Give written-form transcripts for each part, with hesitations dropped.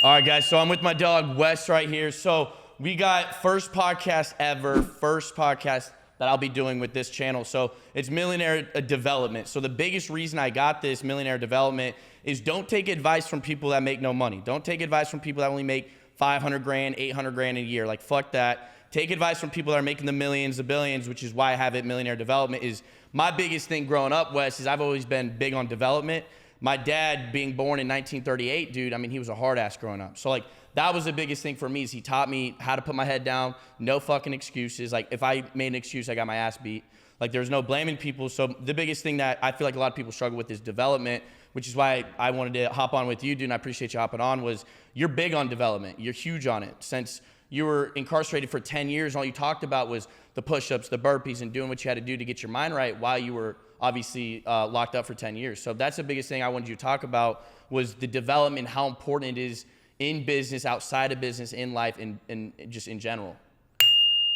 All right, guys, so I'm with my dog, Wes, right here. So we got first podcast that I'll be doing with this channel. So it's Millionaire Development. So the biggest reason I got this Millionaire Development is don't take advice from people that make no money. Don't take advice from people that only make 500 grand, 800 grand a year. Like, fuck that. Take advice from people that are making the millions, the billions, which is why I have it Millionaire Development. Is my biggest thing growing up, Wes, is I've always been big on development. My dad being born in 1938, dude, I mean, he was a hard ass growing up. So like, that was the biggest thing for me, is he taught me how to put my head down, no fucking excuses. Like, if I made an excuse, I got my ass beat. Like, there's no blaming people. So the biggest thing that I feel like a lot of people struggle with is development, which is why I wanted to hop on with you, dude, and I appreciate you hopping on, was you're big on development. You're huge on it. Since you were incarcerated for 10 years, all you talked about was the push-ups, the burpees, and doing what you had to do to get your mind right while you were obviously locked up for 10 years. So that's the biggest thing I wanted you to talk about, was the development, how important it is in business, outside of business, in life, and just in general.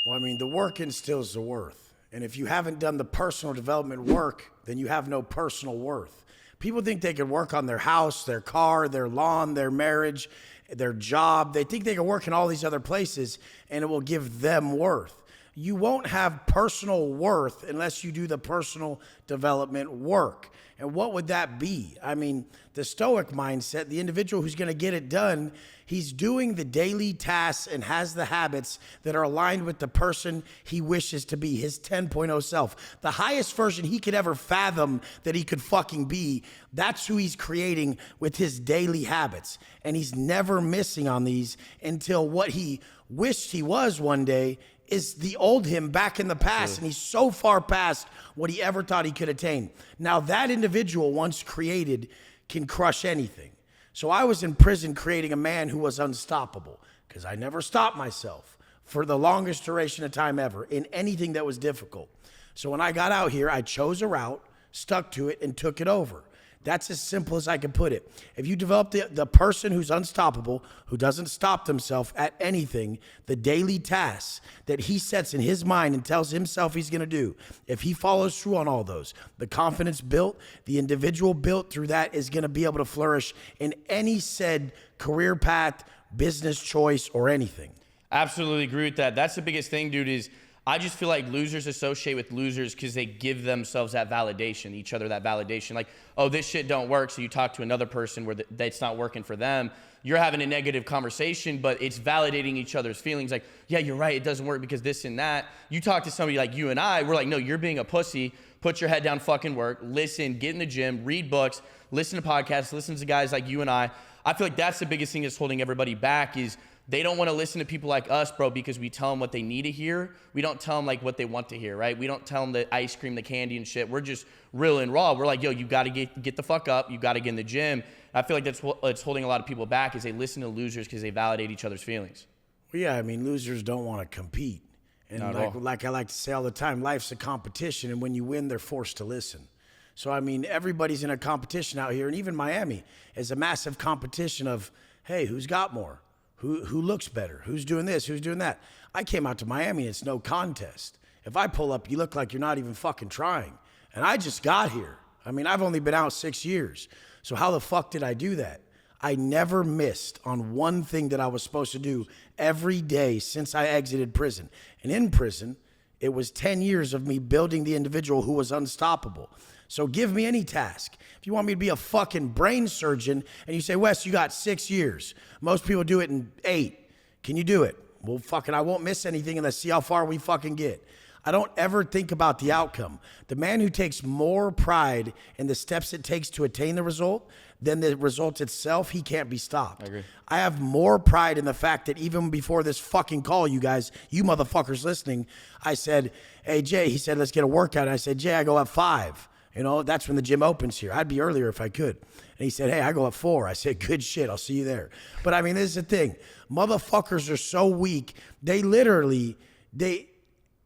Well, I mean, the work instills the worth. And if you haven't done the personal development work, then you have no personal worth. People think they can work on their house, their car, their lawn, their marriage, their job. They think they can work in all these other places and it will give them worth. You won't have personal worth unless you do the personal development work. And what would that be? I mean, the Stoic mindset, the individual who's going to get it done, he's doing the daily tasks and has the habits that are aligned with the person he wishes to be, his 10.0 self. The highest version he could ever fathom that he could fucking be, that's who he's creating with his daily habits. And he's never missing on these until what he wished he was one day is the old him back in the past. And he's so far past what he ever thought he could attain. Now that individual, once created, can crush anything. So I was in prison creating a man who was unstoppable, because I never stopped myself for the longest duration of time ever in anything that was difficult. So when I got out here, I chose a route, stuck to it, and took it over. That's as simple as I can put it. If you develop the person who's unstoppable, who doesn't stop themselves at anything, the daily tasks that he sets in his mind and tells himself he's going to do, if he follows through on all those, the confidence built, the individual built through that is going to be able to flourish in any said career path, business choice, or anything. Absolutely agree with that. That's the biggest thing, dude, is I just feel like losers associate with losers because they give themselves that validation, each other that validation. Like, oh, this shit don't work, so you talk to another person where that's not working for them. You're having a negative conversation, but it's validating each other's feelings. Like, yeah, you're right, it doesn't work because this and that. You talk to somebody like you and I, we're like, no, you're being a pussy. Put your head down, fucking work. Listen, get in the gym, read books, listen to podcasts, listen to guys like you and I. I feel like that's the biggest thing that's holding everybody back, is they don't want to listen to people like us, bro, because we tell them what they need to hear. We don't tell them like what they want to hear, right? We don't tell them the ice cream, the candy and shit. We're just real and raw. We're like, yo, you got to get the fuck up. You got to get in the gym. And I feel like that's what's holding a lot of people back, is they listen to losers because they validate each other's feelings. Well, yeah, I mean, losers don't want to compete. And like I like to say all the time, life's a competition, and when you win, they're forced to listen. So, I mean, everybody's in a competition out here, and even Miami is a massive competition of, hey, who's got more? Who looks better? Who's doing this? Who's doing that? I came out to Miami. It's no contest. If I pull up, you look like you're not even fucking trying. And I just got here. I mean, I've only been out 6 years. So how the fuck did I do that? I never missed on one thing that I was supposed to do every day since I exited prison. And in prison, it was 10 years of me building the individual who was unstoppable. So give me any task. If you want me to be a fucking brain surgeon and you say, Wes, you got 6 years. Most people do it in 8. Can you do it? Well, fucking, I won't miss anything and let's see how far we fucking get. I don't ever think about the outcome. The man who takes more pride in the steps it takes to attain the result than the result itself, he can't be stopped. I agree. I have more pride in the fact that even before this fucking call, you guys, you motherfuckers listening, I said, hey, Jay, he said, let's get a workout. And I said, Jay, I go at 5. You know, that's when the gym opens here. I'd be earlier if I could. And he said, hey, I go at 4. I said, good shit. I'll see you there. But I mean, this is the thing. Motherfuckers are so weak.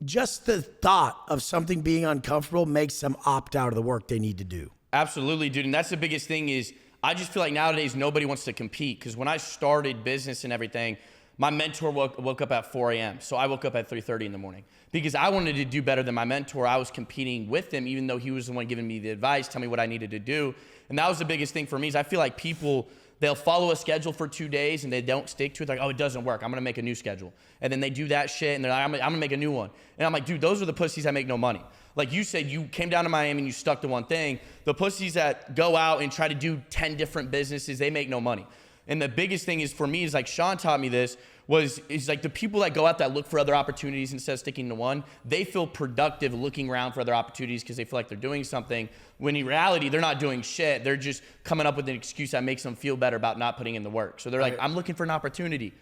Just the thought of something being uncomfortable makes them opt out of the work they need to do. Absolutely, dude. And that's the biggest thing, is I just feel like nowadays nobody wants to compete. Because when I started business and everything, my mentor woke up at 4 a.m. So I woke up at 3:30 in the morning because I wanted to do better than my mentor. I was competing with him, even though he was the one giving me the advice, tell me what I needed to do. And that was the biggest thing for me, is I feel like people, They'll follow a schedule for 2 days and they don't stick to it. Like, oh, it doesn't work. I'm going to make a new schedule. And then they do that shit and they're like, I'm going to make a new one. And I'm like, dude, those are the pussies that make no money. Like you said, you came down to Miami and you stuck to one thing. The pussies that go out and try to do 10 different businesses, they make no money. And the biggest thing is for me is like Sean taught me this is like the people that go out that look for other opportunities instead of sticking to one, they feel productive looking around for other opportunities because they feel like they're doing something. When in reality, they're not doing shit. They're just coming up with an excuse that makes them feel better about not putting in the work. So they're like, I'm looking for an opportunity.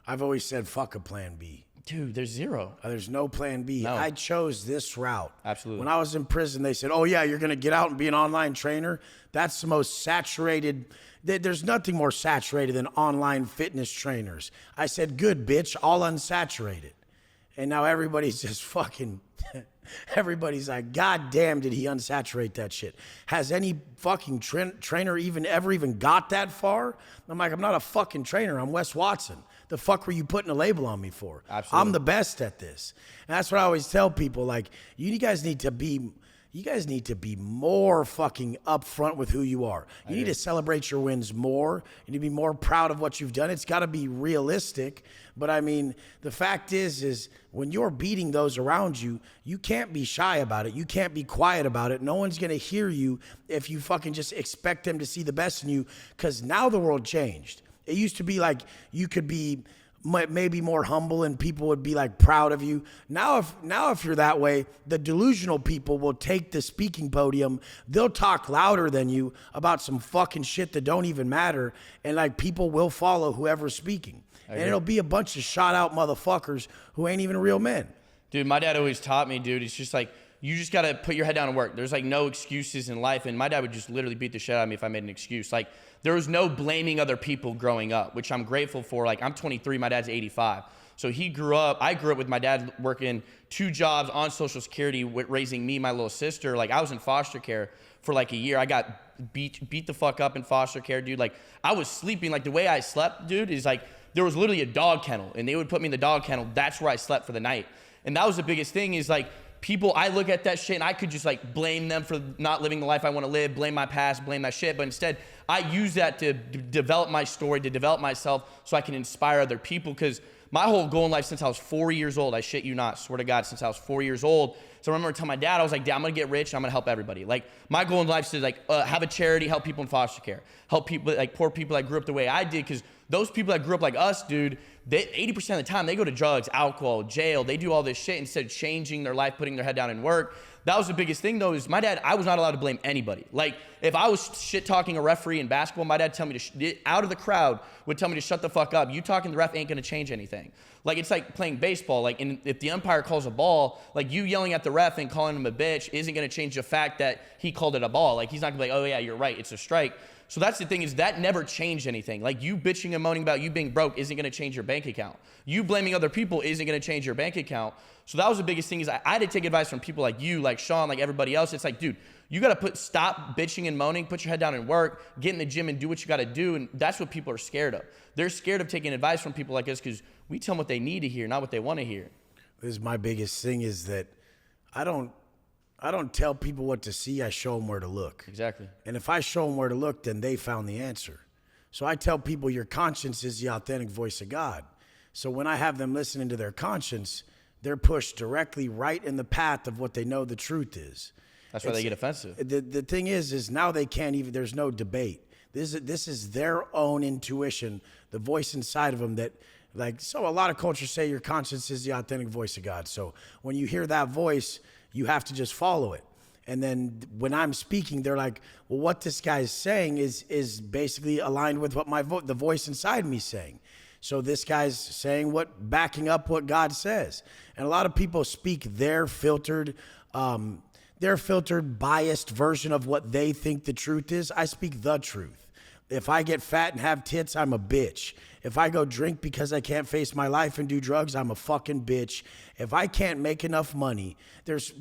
I've always said, fuck a plan B. Dude, there's zero. There's no plan B. No. I chose this route. Absolutely. When I was in prison, they said, oh, yeah, you're going to get out and be an online trainer. That's the most saturated. There's nothing more saturated than online fitness trainers. I said, good, bitch, I'll unsaturate it. And now everybody's just fucking, everybody's like, God damn, did he unsaturate that shit? Has any fucking trainer ever even got that far? I'm like, I'm not a fucking trainer. I'm Wes Watson. The fuck were you putting a label on me for? Absolutely. I'm the best at this. And that's what I always tell people. Like, you guys need to be more fucking upfront with who you are. You need to celebrate your wins more. You need to be more proud of what you've done. It's got to be realistic. But I mean, the fact is when you're beating those around you, you can't be shy about it. You can't be quiet about it. No one's going to hear you if you fucking just expect them to see the best in you, because now the world changed. It used to be like you could be maybe more humble and people would be like proud of you. Now if you're that way, the delusional people will take the speaking podium. They'll talk louder than you about some fucking shit that don't even matter. And like people will follow whoever's speaking. And it'll be a bunch of shot out motherfuckers who ain't even real men. Dude, my dad always taught me, dude, it's just like, you just got to put your head down and work. There's like no excuses in life. And my dad would just literally beat the shit out of me if I made an excuse. Like there was no blaming other people growing up, which I'm grateful for. Like I'm 23, my dad's 85. So I grew up with my dad working 2 jobs on Social Security, raising me, my little sister. Like I was in foster care for like a year. I got beat the fuck up in foster care, dude. Like I was sleeping, like the way I slept, dude, is like there was literally a dog kennel and they would put me in the dog kennel. That's where I slept for the night. And that was the biggest thing is like, people, I look at that shit and I could just like blame them for not living the life I want to live, blame my past, blame that shit. But instead, I use that to develop my story, to develop myself so I can inspire other people. Because my whole goal in life since I was 4 years old, I shit you not, swear to God, since I was 4 years old. So I remember telling my dad, I was like, Dad, I'm going to get rich and I'm going to help everybody. Like my goal in life is like have a charity, help people in foster care, help people, like poor people that grew up the way I did. Because those people that grew up like us, dude, 80% of the time they go to drugs, alcohol, jail. They do all this shit instead of changing their life, putting their head down and work. That was the biggest thing though, is my dad, I was not allowed to blame anybody. Like if I was shit talking a referee in basketball, my dad tell me out of the crowd would tell me to shut the fuck up. You talking to the ref ain't gonna change anything. Like it's like playing baseball. Like if the umpire calls a ball, like you yelling at the ref and calling him a bitch isn't gonna change the fact that he called it a ball. Like he's not gonna be like, oh yeah, you're right, it's a strike. So that's the thing, is that never changed anything. Like you bitching and moaning about you being broke isn't gonna change your bank account. You blaming other people isn't gonna change your bank account. So that was the biggest thing, is I had to take advice from people like you, like Sean, like everybody else. It's like, dude, you gotta stop bitching and moaning, put your head down and work, get in the gym and do what you gotta do. And that's what people are scared of. They're scared of taking advice from people like us because we tell them what they need to hear, not what they wanna hear. This is my biggest thing, is that I don't tell people what to see. I show them where to look. Exactly. And if I show them where to look, then they found the answer. So I tell people your conscience is the authentic voice of God. So when I have them listening to their conscience, they're pushed directly right in the path of what they know the truth is. That's why they get offensive. The thing is now they can't even, there's no debate. This is their own intuition, the voice inside of them that, like, so a lot of cultures say your conscience is the authentic voice of God. So when you hear that voice, you have to just follow it. And then when I'm speaking, they're like, well, what this guy's saying is basically aligned with what the voice inside me is saying. So this guy's saying backing up what God says. And a lot of people speak their filtered, biased version of what they think the truth is. I speak the truth. If I get fat and have tits, I'm a bitch. If I go drink because I can't face my life and do drugs, I'm a fucking bitch. If I can't make enough money, there's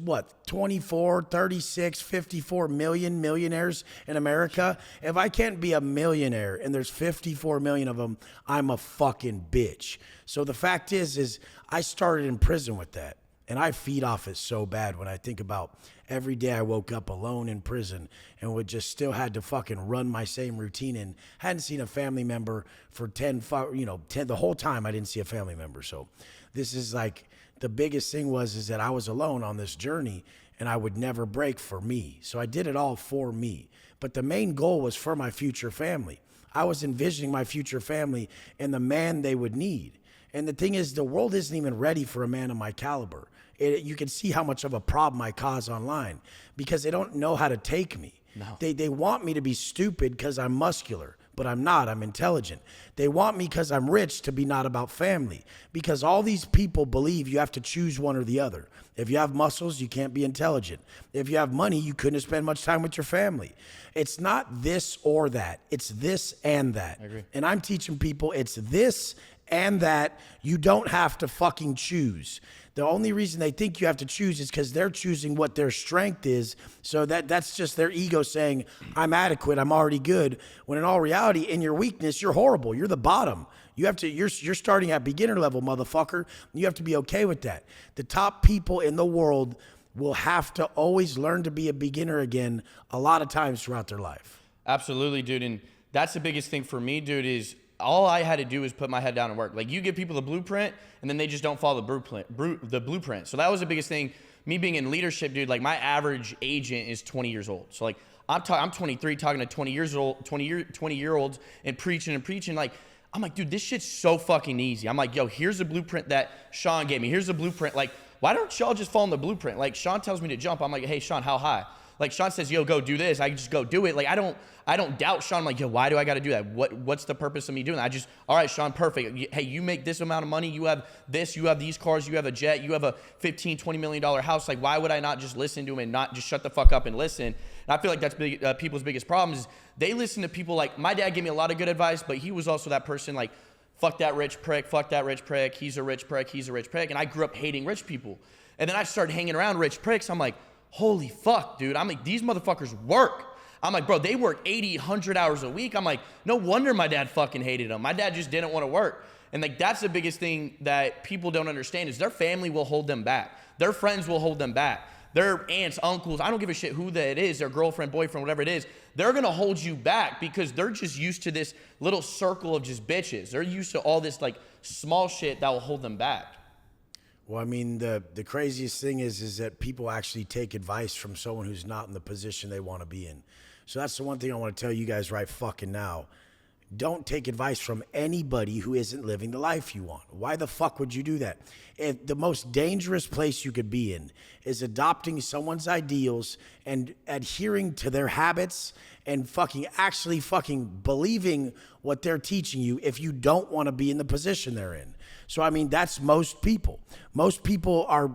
24, 36, 54 million millionaires in America. If I can't be a millionaire and there's 54 million of them, I'm a fucking bitch. So the fact is I started in prison with that. And I feed off it so bad when I think about every day I woke up alone in prison and would just still had to fucking run my same routine and hadn't seen a family member for 10, the whole time I didn't see a family member. So this is like the biggest thing is that I was alone on this journey and I would never break for me. So I did it all for me. But the main goal was for my future family. I was envisioning my future family and the man they would need. And the thing is, the world isn't even ready for a man of my caliber. You can see how much of a problem I cause online because they don't know how to take me. No. They want me to be stupid because I'm muscular, but I'm not. I'm intelligent. They want me because I'm rich to be not about family, because all these people believe you have to choose one or the other. If you have muscles, you can't be intelligent. If you have money, you couldn't spend much time with your family. It's not this or that. It's this and that. I agree. And I'm teaching people it's this and that. You don't have to fucking choose. The only reason they think you have to choose is because they're choosing what their strength is. So that's just their ego saying, I'm adequate, I'm already good. When in all reality, in your weakness, you're horrible. You're the bottom. You're starting at beginner level, motherfucker. You have to be okay with that. The top people in the world will have to always learn to be a beginner again a lot of times throughout their life. Absolutely, dude. And that's the biggest thing for me, dude, is all I had to do is put my head down and work. Like, you give people the blueprint, and then they just don't follow the blueprint. So that was the biggest thing. Me being in leadership, dude, like, my average agent is 20 years old. So, like, I'm 23 talking to 20-year-olds and preaching. Like, I'm like, dude, this shit's so fucking easy. I'm like, yo, here's the blueprint that Sean gave me. Here's the blueprint. Like, why don't y'all just follow the blueprint? Like, Sean tells me to jump. I'm like, hey, Sean, how high? Like, Sean says, yo, go do this. I just go do it. Like, I don't doubt Sean. I'm like, yo, why do I got to do that? What's the purpose of me doing that? All right, Sean, perfect. Hey, you make this amount of money. You have this, you have these cars, you have a jet, you have a $15-20 million house. Like, why would I not just listen to him and not just shut the fuck up and listen? And I feel like that's people's biggest problem is they listen to people. Like, my dad gave me a lot of good advice, but he was also that person like, fuck that rich prick, he's a rich prick. And I grew up hating rich people. And then I started hanging around rich pricks. I'm like, holy fuck, dude. I'm like, these motherfuckers work. I'm like, bro, they work 80, 100 hours a week. I'm like, no wonder my dad fucking hated them. My dad just didn't want to work. And like, that's the biggest thing that people don't understand is their family will hold them back. Their friends will hold them back. Their aunts, uncles, I don't give a shit who that is, their girlfriend, boyfriend, whatever it is, they're going to hold you back because they're just used to this little circle of just bitches. They're used to all this like small shit that will hold them back. Well, I mean, the craziest thing is that people actually take advice from someone who's not in the position they want to be in. So that's the one thing I want to tell you guys right fucking now. Don't take advice from anybody who isn't living the life you want. Why the fuck would you do that? The most dangerous place you could be in is adopting someone's ideals and adhering to their habits and actually believing what they're teaching you if you don't want to be in the position they're in. So, I mean, that's most people. Most people are,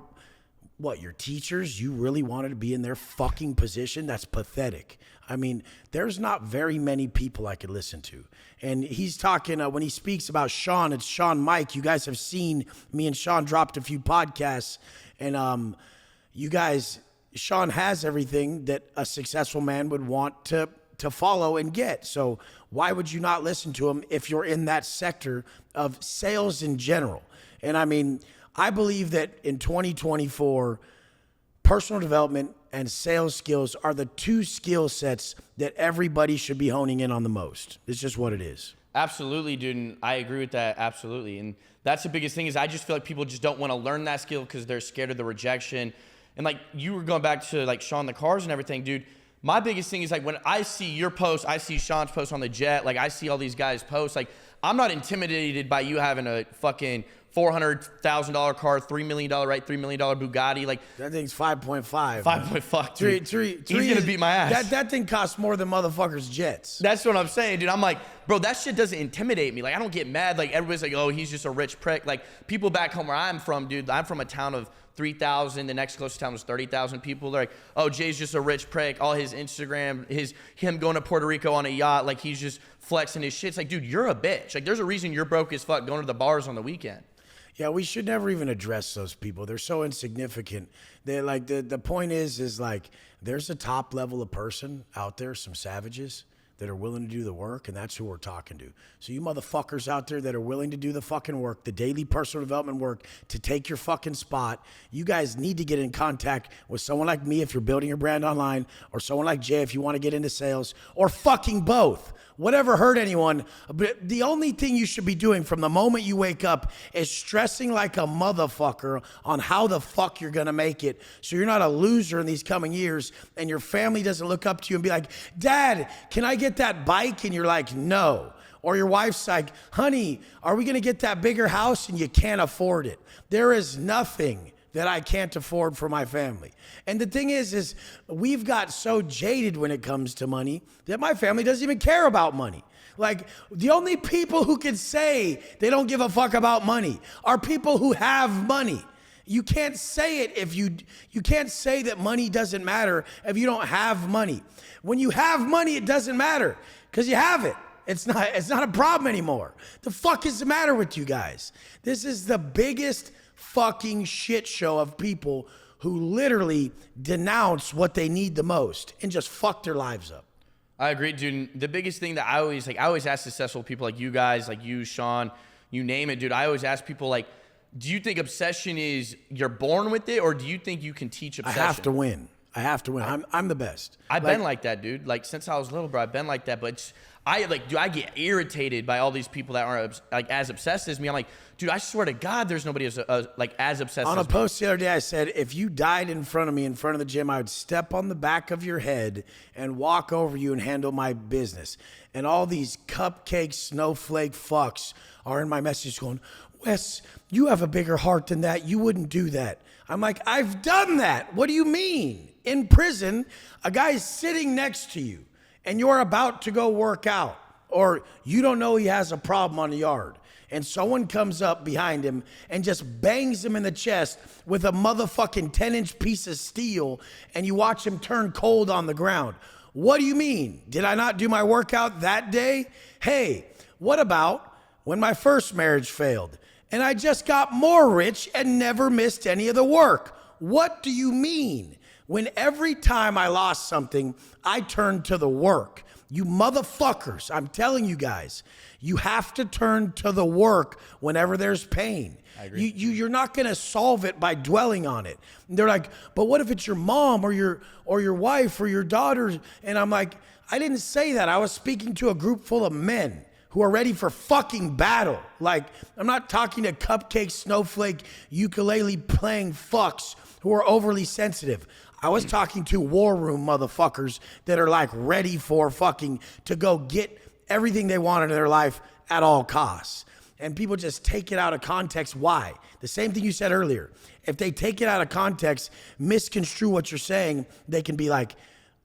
your teachers? You really wanted to be in their fucking position? That's pathetic. I mean, there's not very many people I could listen to. And he's talking, when he speaks about Sean, it's Sean Mike. You guys have seen me and Sean dropped a few podcasts. And Sean has everything that a successful man would want to follow and get. So why would you not listen to him if you're in that sector of sales in general? And I mean, I believe that in 2024, personal development and sales skills are the two skill sets that everybody should be honing in on the most. It's just what it is. Absolutely, dude. And I agree with that. Absolutely. And that's the biggest thing is I just feel like people just don't want to learn that skill because they're scared of the rejection. And like you were going back to like Sean the cars and everything, dude. My biggest thing is like when I see your post, I see Sean's post on the jet, like I see all these guys post, like I'm not intimidated by you having a fucking $400,000 car, $3 million, right? $3 million Bugatti. Like that thing's 5.5. 5.5. Three, he's going to beat my ass. That thing costs more than motherfuckers' jets. That's what I'm saying, dude. I'm like, bro, that shit doesn't intimidate me. Like, I don't get mad. Like, everybody's like, oh, he's just a rich prick. Like, people back home where I'm from, dude, I'm from a town of 3,000. The next closest town was 30,000 people. They're like, oh, Jay's just a rich prick. All his Instagram, him going to Puerto Rico on a yacht, like he's just flexing his shit. It's like, dude, you're a bitch. Like, there's a reason you're broke as fuck going to the bars on the weekend. Yeah, we should never even address those people. They're so insignificant. They're like the point is like there's a top level of person out there, some savages that are willing to do the work, and that's who we're talking to. So you motherfuckers out there that are willing to do the fucking work, the daily personal development work to take your fucking spot, you guys need to get in contact with someone like me if you're building your brand online, or someone like Jay if you want to get into sales, or fucking both. Whatever hurt anyone, but the only thing you should be doing from the moment you wake up is stressing like a motherfucker on how the fuck you're gonna make it, so you're not a loser in these coming years and your family doesn't look up to you and be like, Dad, can I get that bike? And you're like, no. Or your wife's like, honey, are we gonna get that bigger house? And you can't afford it. There is nothing that I can't afford for my family. And the thing is we've got so jaded when it comes to money that my family doesn't even care about money. Like, the only people who can say they don't give a fuck about money are people who have money. You can't say it if you can't say that money doesn't matter if you don't have money. When you have money, it doesn't matter because you have it. It's not a problem anymore. The fuck is the matter with you guys? This is the biggest fucking shit show of people who literally denounce what they need the most and just fuck their lives up. I agree, dude. The biggest thing that I always ask successful people like you guys, like you, Sean, you name it, dude. I always ask people, like, do you think obsession is you're born with it, or do you think you can teach obsession? I have to win. I'm the best. I've been like that, dude. Like, since I was little, bro, I've been like that. But I get irritated by all these people that aren't like as obsessed as me. I'm like, dude, I swear to God, there's nobody as obsessed on as a post the other day, I said, if you died in front of me, in front of the gym, I would step on the back of your head and walk over you and handle my business. And all these cupcake snowflake fucks are in my message going, Wes, you have a bigger heart than that. You wouldn't do that. I'm like, I've done that. What do you mean? In prison, a guy's sitting next to you and you're about to go work out, or you don't know he has a problem on the yard, and someone comes up behind him and just bangs him in the chest with a motherfucking 10-inch piece of steel, and you watch him turn cold on the ground. What do you mean? Did I not do my workout that day? Hey, what about when my first marriage failed and I just got more rich and never missed any of the work? What do you mean? When every time I lost something, I turned to the work. You motherfuckers, I'm telling you guys, you have to turn to the work whenever there's pain. I agree. You're not gonna solve it by dwelling on it. And they're like, but what if it's your mom or your wife or your daughter? And I'm like, I didn't say that. I was speaking to a group full of men who are ready for fucking battle. Like, I'm not talking to cupcake, snowflake, ukulele playing fucks who are overly sensitive. I was talking to war room motherfuckers that are like ready for fucking to go get everything they want in their life at all costs. And people just take it out of context. Why? The same thing you said earlier. If they take it out of context, misconstrue what you're saying, they can be like,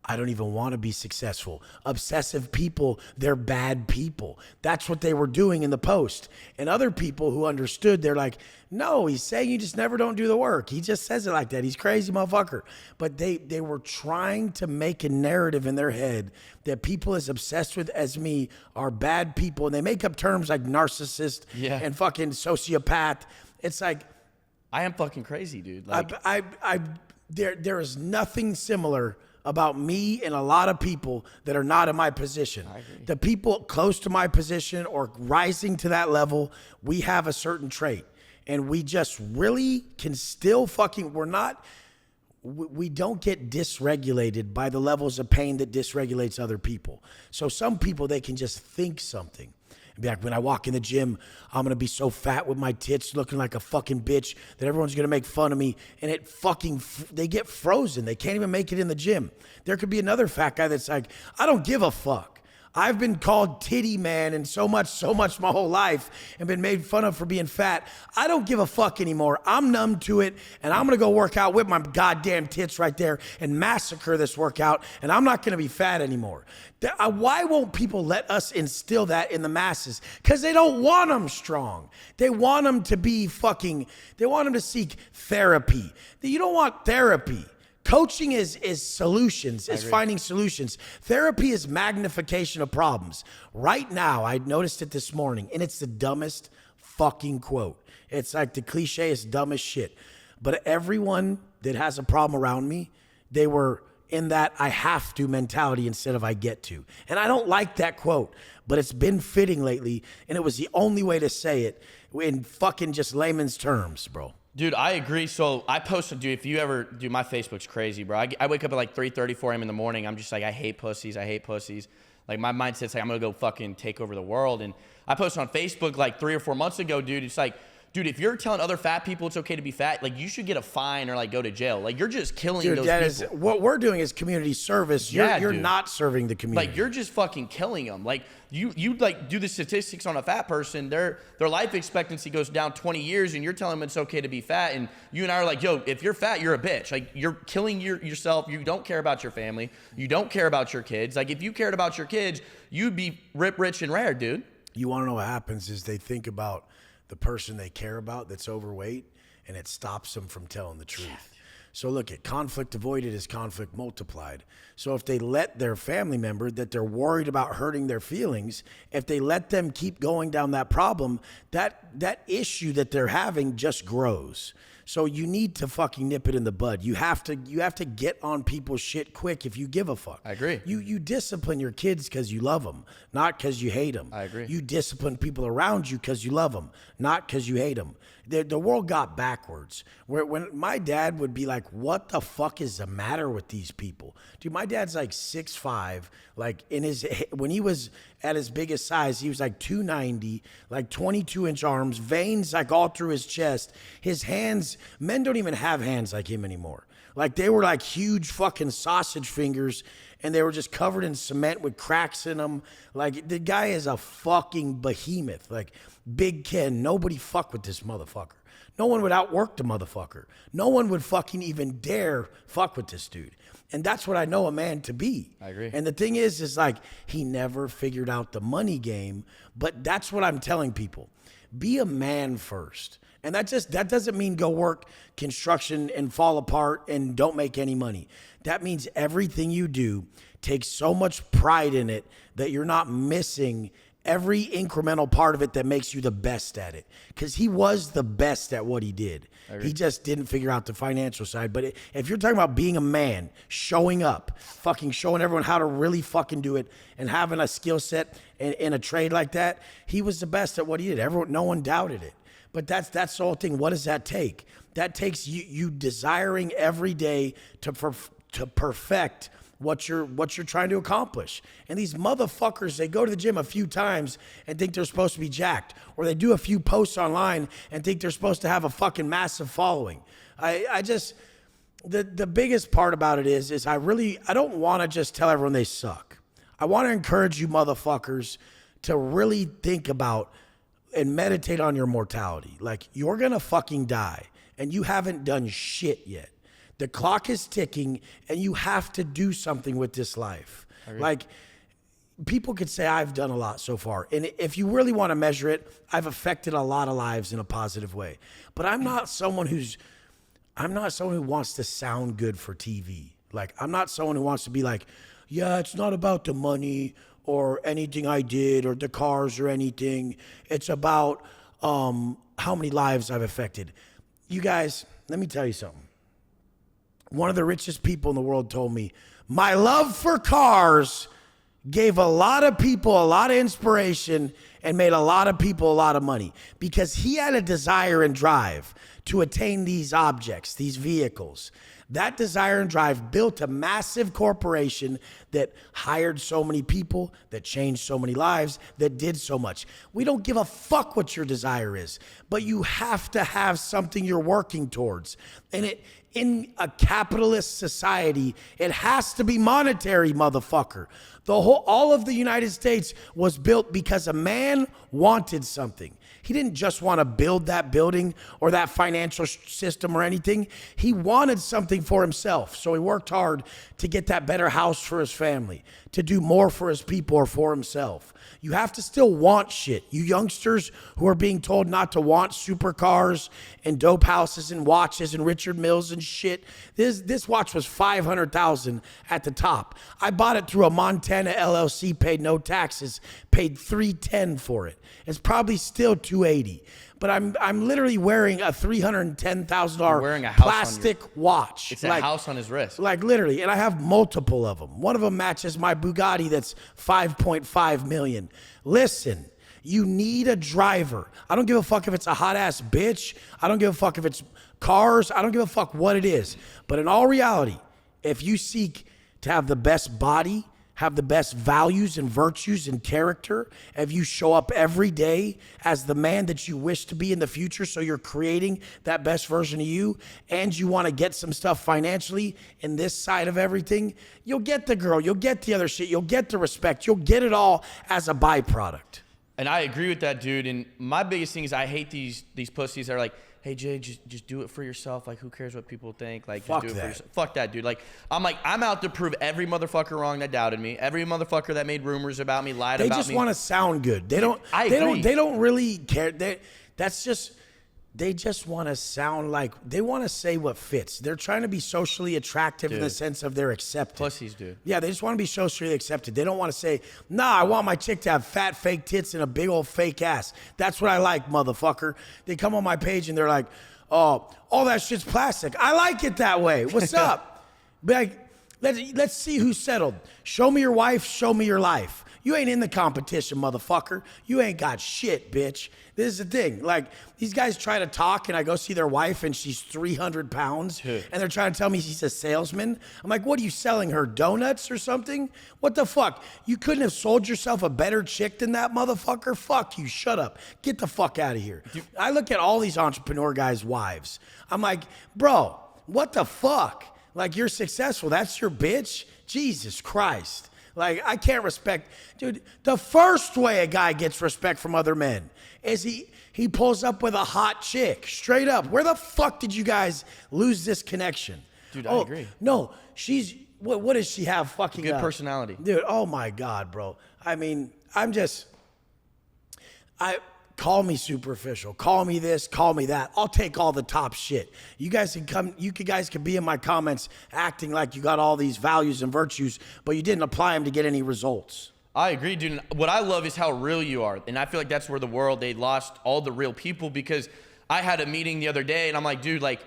I don't even want to be successful. Obsessive people, they're bad people. That's what they were doing in the post. And other people who understood, they're like, no, he's saying you just never don't do the work. He just says it like that. He's crazy motherfucker. But they were trying to make a narrative in their head that people as obsessed with as me are bad people. And they make up terms like narcissist and fucking sociopath. It's like, I am fucking crazy, dude. Like, there is nothing similar about me and a lot of people that are not in my position. I agree. The people close to my position or rising to that level, we have a certain trait. And we just really can still we don't get dysregulated by the levels of pain that dysregulates other people. So some people, they can just think something. And be like, when I walk in the gym, I'm going to be so fat with my tits looking like a fucking bitch that everyone's going to make fun of me. And they get frozen. They can't even make it in the gym. There could be another fat guy that's like, I don't give a fuck. I've been called titty man and so much my whole life and been made fun of for being fat. I don't give a fuck anymore. I'm numb to it, and I'm going to go work out with my goddamn tits right there and massacre this workout, and I'm not going to be fat anymore. Why won't people let us instill that in the masses? Because they don't want them strong. They want them to be they want them to seek therapy. You don't want therapy. Coaching is solutions, is finding solutions. Therapy is magnification of problems. Right now, I noticed it this morning, and it's the dumbest fucking quote. It's like the clicheist, dumbest shit. But everyone that has a problem around me, they were in that I have to mentality instead of I get to. And I don't like that quote, but it's been fitting lately, and it was the only way to say it in fucking just layman's terms, bro. Dude, I agree. So I posted, dude, if you ever, dude, my Facebook's crazy, bro. I wake up at like 3:30, 4 a.m. in the morning. I'm just like, I hate pussies. I hate pussies. Like, my mindset's like, I'm going to go fucking take over the world. And I posted on Facebook like 3 or 4 months ago, dude. It's like, dude, if you're telling other fat people it's okay to be fat, like, you should get a fine or like go to jail. Like, you're just killing those people. What we're doing is community service. You're dude. not serving the community. Like, you're just fucking killing them. Like, you like do the statistics on a fat person, their life expectancy goes down 20 years, and you're telling them it's okay to be fat, and you and I are like, yo, if you're fat, you're a bitch. Like, you're killing yourself. You don't care about your family. You don't care about your kids. Like, if you cared about your kids, you'd be rich and rare, dude. You want to know what happens is they think about the person they care about that's overweight, and it stops them from telling the truth. Yeah. So look, at conflict avoided is conflict multiplied. So if they let their family member that they're worried about hurting their feelings, if they let them keep going down that problem, that issue that they're having just grows. So you need to fucking nip it in the bud. You have to get on people's shit quick if you give a fuck. I agree. You discipline your kids because you love them, not because you hate them. I agree. You discipline people around you because you love them, not because you hate them. The world got backwards. When my dad would be like, what the fuck is the matter with these people? Dude, my dad's like 6'5", like when he was at his biggest size, he was like 290, like 22-inch arms, veins like all through his chest. His hands, men don't even have hands like him anymore. Like, they were like huge fucking sausage fingers, and they were just covered in cement with cracks in them. Like, the guy is a fucking behemoth. Like, Big Ken, nobody fuck with this motherfucker. No one would outwork the motherfucker. No one would fucking even dare fuck with this dude. And that's what I know a man to be. I agree. And the thing is like, he never figured out the money game, but that's what I'm telling people. Be a man first. And that doesn't mean go work construction and fall apart and don't make any money. That means everything you do takes so much pride in it that you're not missing every incremental part of it that makes you the best at it. Because he was the best at what he did. He just didn't figure out the financial side. But if you're talking about being a man, showing up, fucking showing everyone how to really fucking do it, and having a skill set in a trade like that, he was the best at what he did. No one doubted it. But that's the whole thing. What does that take? That takes you desiring every day to perfect what you're trying to accomplish. And these motherfuckers, they go to the gym a few times and think they're supposed to be jacked, or they do a few posts online and think they're supposed to have a fucking massive following. The biggest part about it is I don't want to just tell everyone they suck. I want to encourage you motherfuckers to really think about and meditate on your mortality. Like, you're gonna fucking die, and you haven't done shit yet. The clock is ticking, and you have to do something with this life. Like, people could say I've done a lot so far, and if you really want to measure it, I've affected a lot of lives in a positive way. But I'm not someone who wants to sound good for TV. Like, I'm not someone who wants to be like, yeah, it's not about the money or anything I did or the cars or anything. It's about how many lives I've affected. You guys, let me tell you something. One of the richest people in the world told me, my love for cars gave a lot of people a lot of inspiration and made a lot of people a lot of money, because he had a desire and drive to attain these objects, these vehicles. That desire and drive built a massive corporation that hired so many people, that changed so many lives, that did so much. We don't give a fuck what your desire is, but you have to have something you're working towards. And in a capitalist society, it has to be monetary, motherfucker. All of the United States was built because a man wanted something. He didn't just want to build that building or that financial system or anything. He wanted something for himself. So he worked hard to get that better house for his family, to do more for his people or for himself. You have to still want shit. You youngsters who are being told not to want supercars and dope houses and watches and Richard Milles and shit. This watch was $500,000 at the top. I bought it through a Montana LLC, paid no taxes, paid $310 for it. It's probably still $2 $280. But I'm literally wearing a $310,000 wearing a house plastic watch. It's a house on his wrist. Like literally, and I have multiple of them. One of them matches my Bugatti that's $5.5 million. Listen, you need a driver. I don't give a fuck if it's a hot ass bitch. I don't give a fuck if it's cars. I don't give a fuck what it is. But in all reality, if you seek to have the best body, have the best values and virtues and character, if you show up every day as the man that you wish to be in the future, so you're creating that best version of you, and you want to get some stuff financially in this side of everything, you'll get the girl, you'll get the other shit, you'll get the respect, you'll get it all as a byproduct. And I agree with that, dude. And my biggest thing is I hate these pussies that are like, hey, Jay, just do it for yourself. Like, who cares what people think? Like, just do it for yourself. Fuck that, dude. Like, I'm out to prove every motherfucker wrong that doubted me. Every motherfucker that made rumors about me, lied about me. They just want to sound good. They don't really care. They just want to sound like, they want to say what fits. They're trying to be socially attractive in the sense of they're accepted. Pussies, dude. Yeah, they just want to be socially accepted. They don't want to say, nah, I want my chick to have fat fake tits and a big old fake ass. That's what I like, motherfucker. They come on my page and they're like, oh, all that shit's plastic. I like it that way. What's up? Be like, let's see who's settled. Show me your wife, show me your life. You ain't in the competition, motherfucker. You ain't got shit, bitch. This is the thing. Like, these guys try to talk, and I go see their wife, and she's 300 pounds, and they're trying to tell me she's a salesman. I'm like, what are you selling her, donuts or something? What the fuck? You couldn't have sold yourself a better chick than that, motherfucker? Fuck you. Shut up. Get the fuck out of here. Dude. I look at all these entrepreneur guys' wives. I'm like, bro, what the fuck? Like, you're successful. That's your bitch? Jesus Christ. Like, I can't respect, dude, the first way a guy gets respect from other men is he pulls up with a hot chick, straight up. Where the fuck did you guys lose this connection? Dude, I agree. No, what does she have fucking good personality. Dude, oh my God, bro. I mean, call me superficial. Call me this, call me that. I'll take all the top shit. You guys can be in my comments acting like you got all these values and virtues, but you didn't apply them to get any results. I agree, dude. What I love is how real you are. And I feel like that's where they lost all the real people, because I had a meeting the other day and I'm like, dude, like,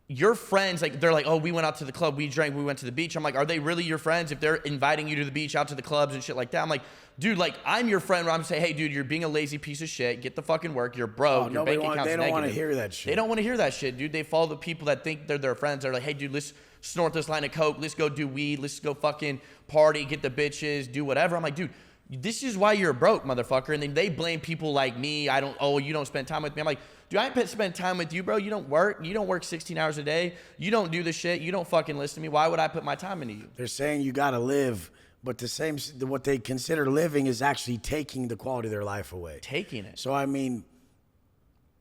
your friends, like, they're like, oh, we went out to the club, we drank, we went to the beach. I'm like, are they really your friends if they're inviting you to the beach, out to the clubs and shit like that? I'm like, dude, like, I'm your friend where I'm saying, hey, dude, you're being a lazy piece of shit. Get the fucking work. You're broke. Your bank account's negative. They don't want to hear that shit. They don't want to hear that shit, dude. They follow the people that think they're their friends. They're like, hey, dude, let's snort this line of coke. Let's go do weed. Let's go fucking party, get the bitches, do whatever. I'm like, dude, this is why you're broke, motherfucker. And then they blame people like me. You don't spend time with me. I'm like, dude, I ain't spend time with you, bro. You don't work 16 hours a day. You don't do the shit. You don't fucking listen to me. Why would I put my time into you? They're saying you got to live, but what they consider living is actually taking the quality of their life away. Taking it. So, I mean,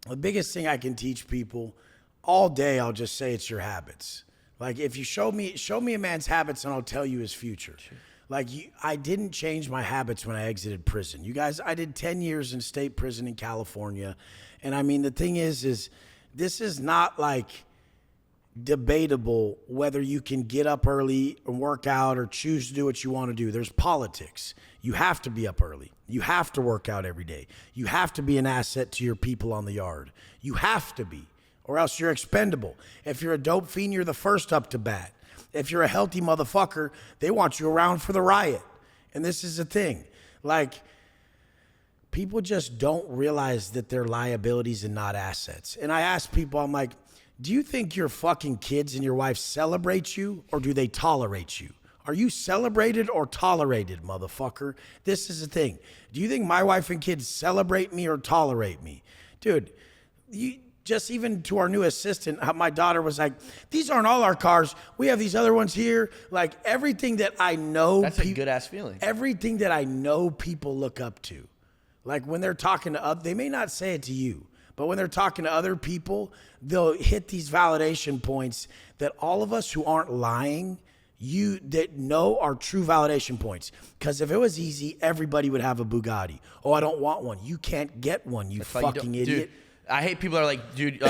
the biggest thing I can teach people all day, I'll just say it's your habits. Like, if you show me a man's habits and I'll tell you his future. Sure. Like, I didn't change my habits when I exited prison. You guys, I did 10 years in state prison in California. And I mean, the thing is this is not like debatable whether you can get up early and work out or choose to do what you want to do. There's politics. You have to be up early. You have to work out every day. You have to be an asset to your people on the yard. You have to be, or else you're expendable. If you're a dope fiend, you're the first up to bat. If you're a healthy motherfucker, they want you around for the riot. And this is the thing. Like, people just don't realize that they're liabilities and not assets. And I ask people, I'm like, do you think your fucking kids and your wife celebrate you, or do they tolerate you? Are you celebrated or tolerated, motherfucker? This is the thing. Do you think my wife and kids celebrate me or tolerate me? Dude, just even to our new assistant, my daughter was like, these aren't all our cars. We have these other ones here. Like, everything that I know. That's a good-ass feeling. Everything that I know people look up to. Like, when they're talking to they may not say it to you, but when they're talking to other people, they'll hit these validation points that all of us who aren't lying, that know are true validation points. Because if it was easy, everybody would have a Bugatti. Oh, I don't want one. You can't get one, you fucking idiot. Dude, I hate people that are like, dude,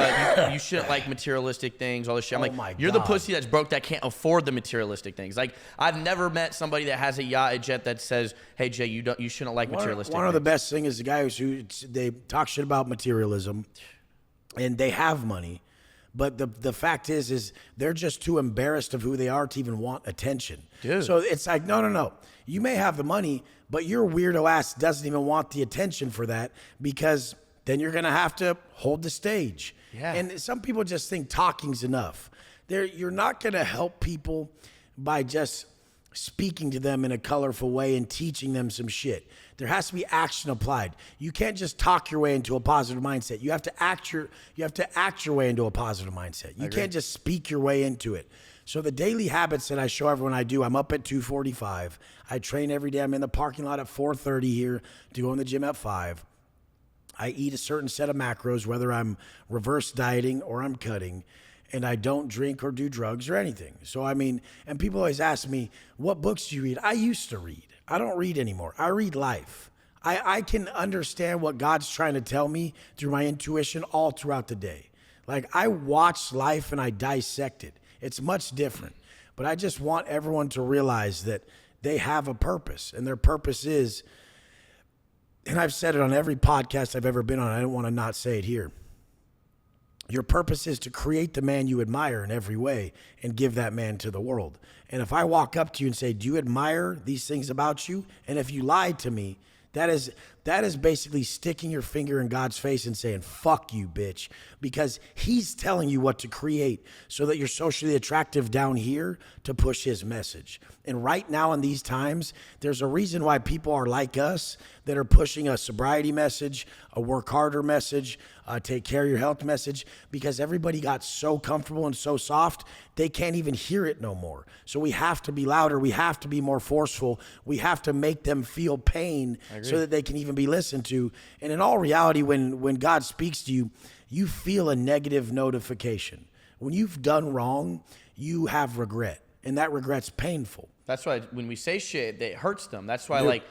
you shouldn't like materialistic things, all this shit. I'm like, my you're the God. pussy that's broke that can't afford the materialistic things. Like, I've never met somebody that has a yacht, a jet that says, hey, Jay, you shouldn't like materialistic One things. of the best thing is the guy who they talk shit about materialism, and they have money, but the fact is they're just too embarrassed of who they are to even want attention. Dude. So it's like, no. You may have the money, but your weirdo ass doesn't even want the attention for that, because then you're gonna have to hold the stage. Yeah. And some people just think talking's enough. You're not gonna help people by just speaking to them in a colorful way and teaching them some shit. There has to be action applied. You can't just talk your way into a positive mindset. You have to act your way into a positive mindset. You can't just speak your way into it. So the daily habits that I show everyone I do, I'm up at 2:45. I train every day. I'm in the parking lot at 4:30 here to go in the gym at 5. I eat a certain set of macros, whether I'm reverse dieting or I'm cutting, and I don't drink or do drugs or anything. So, I mean, and people always ask me, what books do you read? I used to read. I don't read anymore. I read life. I can understand what God's trying to tell me through my intuition all throughout the day. Like, I watch life and I dissect it. It's much different. But I just want everyone to realize that they have a purpose, and their purpose is, and I've said it on every podcast I've ever been on, I don't want to not say it here. Your purpose is to create the man you admire in every way and give that man to the world. And if I walk up to you and say, do you admire these things about you? And if you lied to me, that is basically sticking your finger in God's face and saying, fuck you, bitch. Because he's telling you what to create so that you're socially attractive down here to push his message. And right now in these times, there's a reason why people are like us that are pushing a sobriety message, a work harder message, take care of your health message, because everybody got so comfortable and so soft, they can't even hear it no more. So we have to be louder. We have to be more forceful. We have to make them feel pain so that they can even be listened to. And in all reality, when God speaks to you, you feel a negative notification. When you've done wrong, you have regret, and that regret's painful. That's why when we say shit, it hurts them. That's why,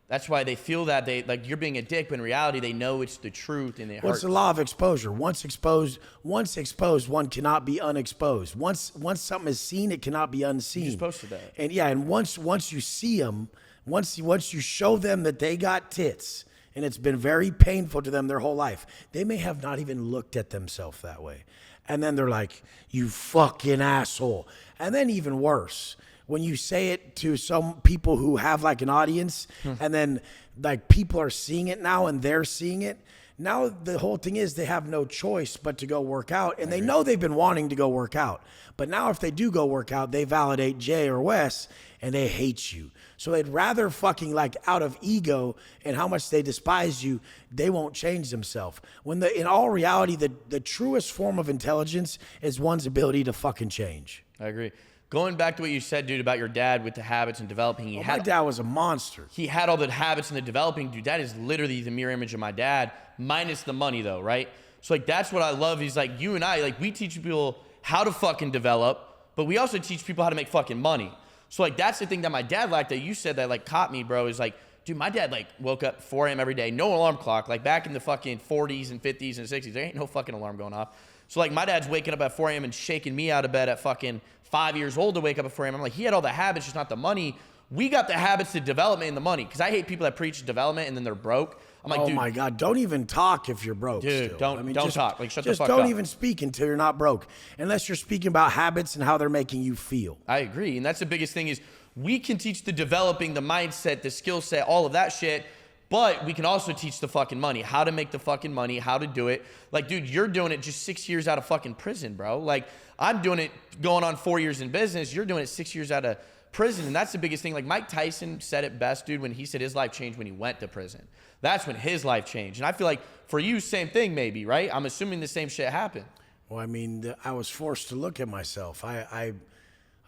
that's why they feel that you're being a dick, but in reality, they know it's the truth, and it hurts. It's the law of exposure. Once exposed, one cannot be unexposed. Once something is seen, it cannot be unseen. You just posted that. And yeah, and once you see them, once you show them that they got tits, and it's been very painful to them their whole life, they may have not even looked at themselves that way. And then they're like, you fucking asshole. And then even worse, when you say it to some people who have like an audience, and then like people are seeing it now and they're seeing it. Now the whole thing is they have no choice but to go work out, and they know they've been wanting to go work out. But now if they do go work out, they validate Jay or Wes, and they hate you. So they'd rather fucking, like, out of ego and how much they despise you, they won't change themselves. When in all reality, the truest form of intelligence is one's ability to fucking change. I agree. Going back to what you said, dude, about your dad with the habits and developing, My dad was a monster. He had all the habits and the developing, dude. That is literally the mirror image of my dad, minus the money, though, right? So, like, that's what I love. He's like, you and I, like, we teach people how to fucking develop, but we also teach people how to make fucking money. So, like, that's the thing that my dad liked that you said that, like, caught me, bro, is like, dude, my dad, like, woke up 4 a.m. every day, no alarm clock. Like, back in the fucking 40s and 50s and 60s, there ain't no fucking alarm going off. So, like, my dad's waking up at 4 a.m. and shaking me out of bed at fucking 5 years old to wake up at 4 a.m. I'm like, he had all the habits, just not the money. We got the habits, the development, and the money. Because I hate people that preach development and then they're broke. I'm like, oh dude, my God, don't even talk if you're broke. dude, still. don't talk. Like, shut the fuck up. Just don't up. even speak until you're not broke. Unless you're speaking about habits and how they're making you feel. I agree. And that's the biggest thing is we can teach the developing, the mindset, the skill set, all of that shit. But we can also teach the fucking money, how to make the fucking money, how to do it. Like, dude, you're doing it just 6 years out of fucking prison, bro. Like, I'm doing it going on 4 years in business. You're doing it 6 years out of prison. And that's the biggest thing. Like, Mike Tyson said it best, dude, when he said his life changed when he went to prison. That's when his life changed. And I feel like for you, same thing maybe, right? I'm assuming the same shit happened. Well, I mean, I was forced to look at myself. I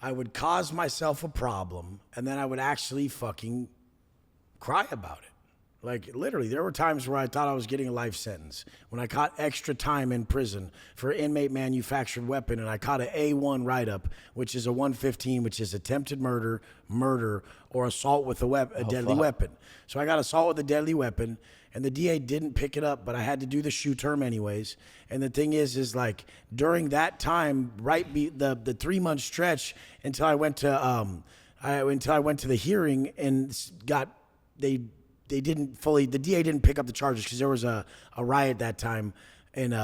would cause myself a problem, and then I would actually fucking cry about it. Like, literally, there were times where I thought I was getting a life sentence. When I caught extra time in prison for inmate manufactured weapon, and I caught an A1 write-up, which is a 115, which is attempted murder, or assault with a deadly weapon. So I got assault with a deadly weapon, and the DA didn't pick it up, but I had to do the shoe term anyways. And the thing is like during that time, the 3-month stretch until I went to the hearing and the DA didn't pick up the charges because there was a riot that time in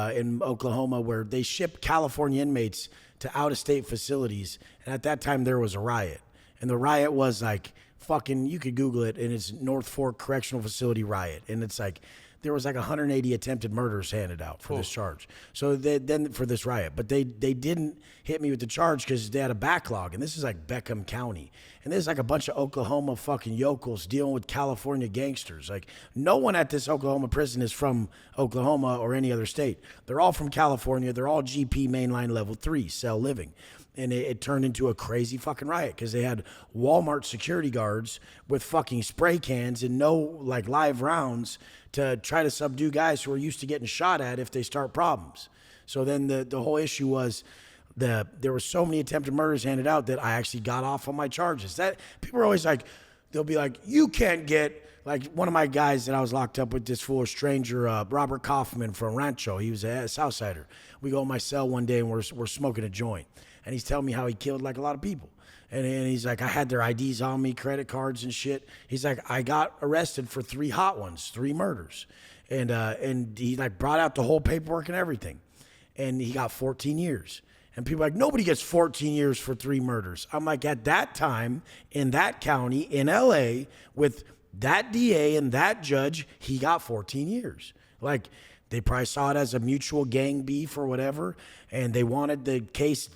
Oklahoma where they shipped California inmates to out-of-state facilities, and at that time there was a riot, and the riot was like fucking, you could Google it, and it's North Fork Correctional Facility riot, and it's like there was like 180 attempted murders handed out for this charge. So then for this riot, but they didn't hit me with the charge because they had a backlog, and this is like Beckham County, and there's like a bunch of Oklahoma fucking yokels dealing with California gangsters. Like no one at this Oklahoma prison is from Oklahoma or any other state. They're all from California. They're all GP mainline level 3 cell living. And it turned into a crazy fucking riot because they had Walmart security guards with fucking spray cans and no like live rounds to try to subdue guys who are used to getting shot at if they start problems. So then the whole issue was there were so many attempted murders handed out that I actually got off on my charges. That people are always like, they'll be like, you can't get, like one of my guys that I was locked up with, this fool stranger, Robert Kaufman from Rancho. He was a Southsider. We go in my cell one day and we're smoking a joint. And he's telling me how he killed like a lot of people. And he's like, I had their IDs on me, credit cards and shit. He's like, I got arrested for 3 hot ones, 3 murders. And he like brought out the whole paperwork and everything. And he got 14 years. And people are like, nobody gets 14 years for 3 murders. I'm like, at that time, in that county, in LA, with that DA and that judge, he got 14 years. Like, they probably saw it as a mutual gang beef or whatever. And they wanted the case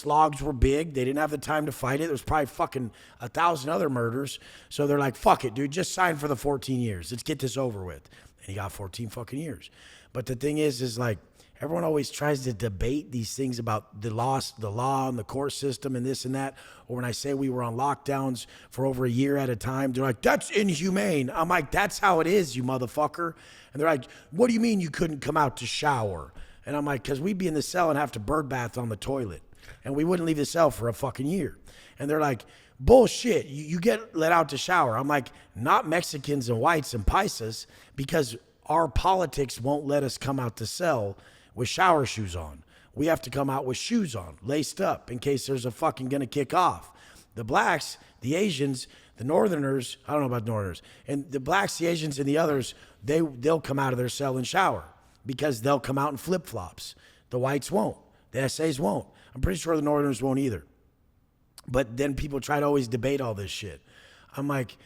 logs were big. They didn't have the time to fight it. There was probably fucking 1,000 other murders. So they're like, fuck it, dude, just sign for the 14 years. Let's get this over with. And he got 14 fucking years. But the thing is like, everyone always tries to debate these things about the law and the court system and this and that. Or when I say we were on lockdowns for over a year at a time, they're like, that's inhumane. I'm like, that's how it is, you motherfucker. And they're like, what do you mean you couldn't come out to shower? And I'm like, because we'd be in the cell and have to bird bath on the toilet. And we wouldn't leave the cell for a fucking year. And they're like, bullshit, you get let out to shower. I'm like, not Mexicans and whites and paisas, because our politics won't let us come out the cell with shower shoes on. We have to come out with shoes on, laced up, in case there's a fucking gonna kick off. The blacks, the Asians, the northerners, I don't know about northerners, and the blacks, the Asians, and the others, they'll come out of their cell and shower because they'll come out in flip-flops. The whites won't. The SAs won't. I'm pretty sure the northerners won't either. But then people try to always debate all this shit. I'm like,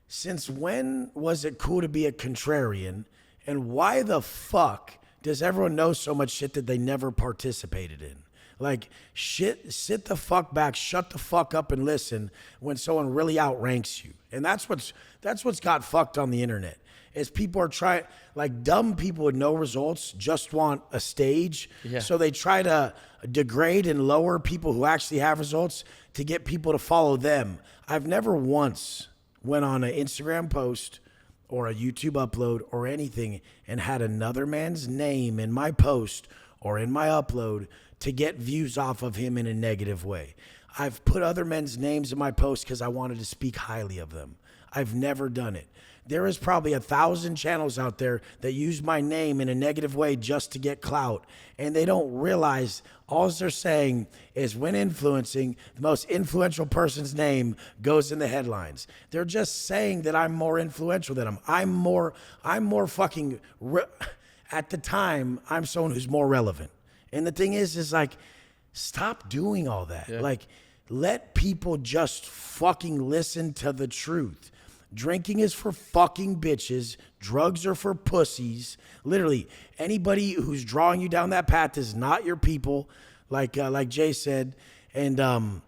since when was it cool to be a contrarian? And why the fuck does everyone know so much shit that they never participated in? Like, shit, sit the fuck back, shut the fuck up and listen when someone really outranks you. And that's what's got fucked on the internet. Is people are trying, like dumb people with no results just want a stage. Yeah. So they try to degrade and lower people who actually have results to get people to follow them. I've never once went on an Instagram post or a YouTube upload or anything and had another man's name in my post or in my upload to get views off of him in a negative way. I've put other men's names in my post because I wanted to speak highly of them. I've never done it. There is probably 1,000 channels out there that use my name in a negative way just to get clout. And they don't realize all they're saying is when influencing, the most influential person's name goes in the headlines. They're just saying that I'm more influential than them. I'm more fucking, at the time, I'm someone who's more relevant. And the thing is like, stop doing all that. Yeah. Like, let people just fucking listen to the truth. Drinking is for fucking bitches. Drugs are for pussies. Literally, anybody who's drawing you down that path is not your people, like Jay said. And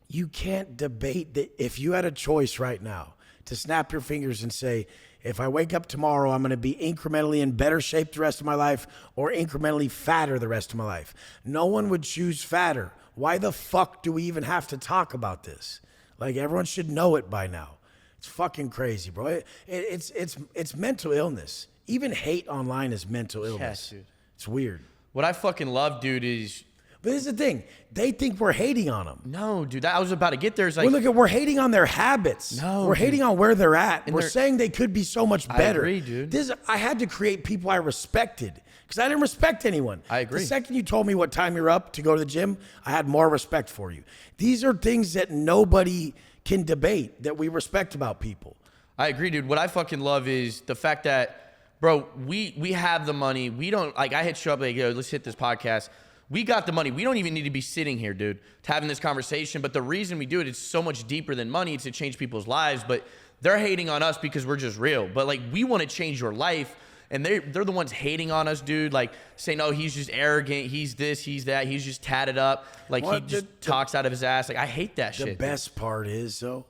you can't debate that. If you had a choice right now to snap your fingers and say, if I wake up tomorrow, I'm going to be incrementally in better shape the rest of my life or incrementally fatter the rest of my life. No one would choose fatter. Why the fuck do we even have to talk about this? Like, everyone should know it by now. It's fucking crazy, bro. It's mental illness. Even hate online is mental illness. Yeah, dude. It's weird. What I fucking love, dude, is But this is the thing. They think we're hating on them. No, dude, I was about to get there. It's like, We're hating on their habits. No, we're hating on where they're at. We're they're- saying they could be so much better. I agree, dude. I had to create people I respected because I didn't respect anyone. I agree. The second you told me what time you're up to go to the gym, I had more respect for you. These are things that nobody can debate that we respect about people. I agree, dude. What I fucking love is the fact that, bro, we have the money. We don't, like, I hit you up, like, yo, let's hit this podcast. We got the money. We don't even need to be sitting here, dude, to having this conversation. But the reason we do it is so much deeper than money. It's to change people's lives. But they're hating on us because we're just real. But, like, we want to change your life. And they're the ones hating on us, dude. Like, saying, no, he's just arrogant. He's this, he's that. He's just tatted up. Like, he just talks out of his ass. Like, I hate that shit. The best part is, though,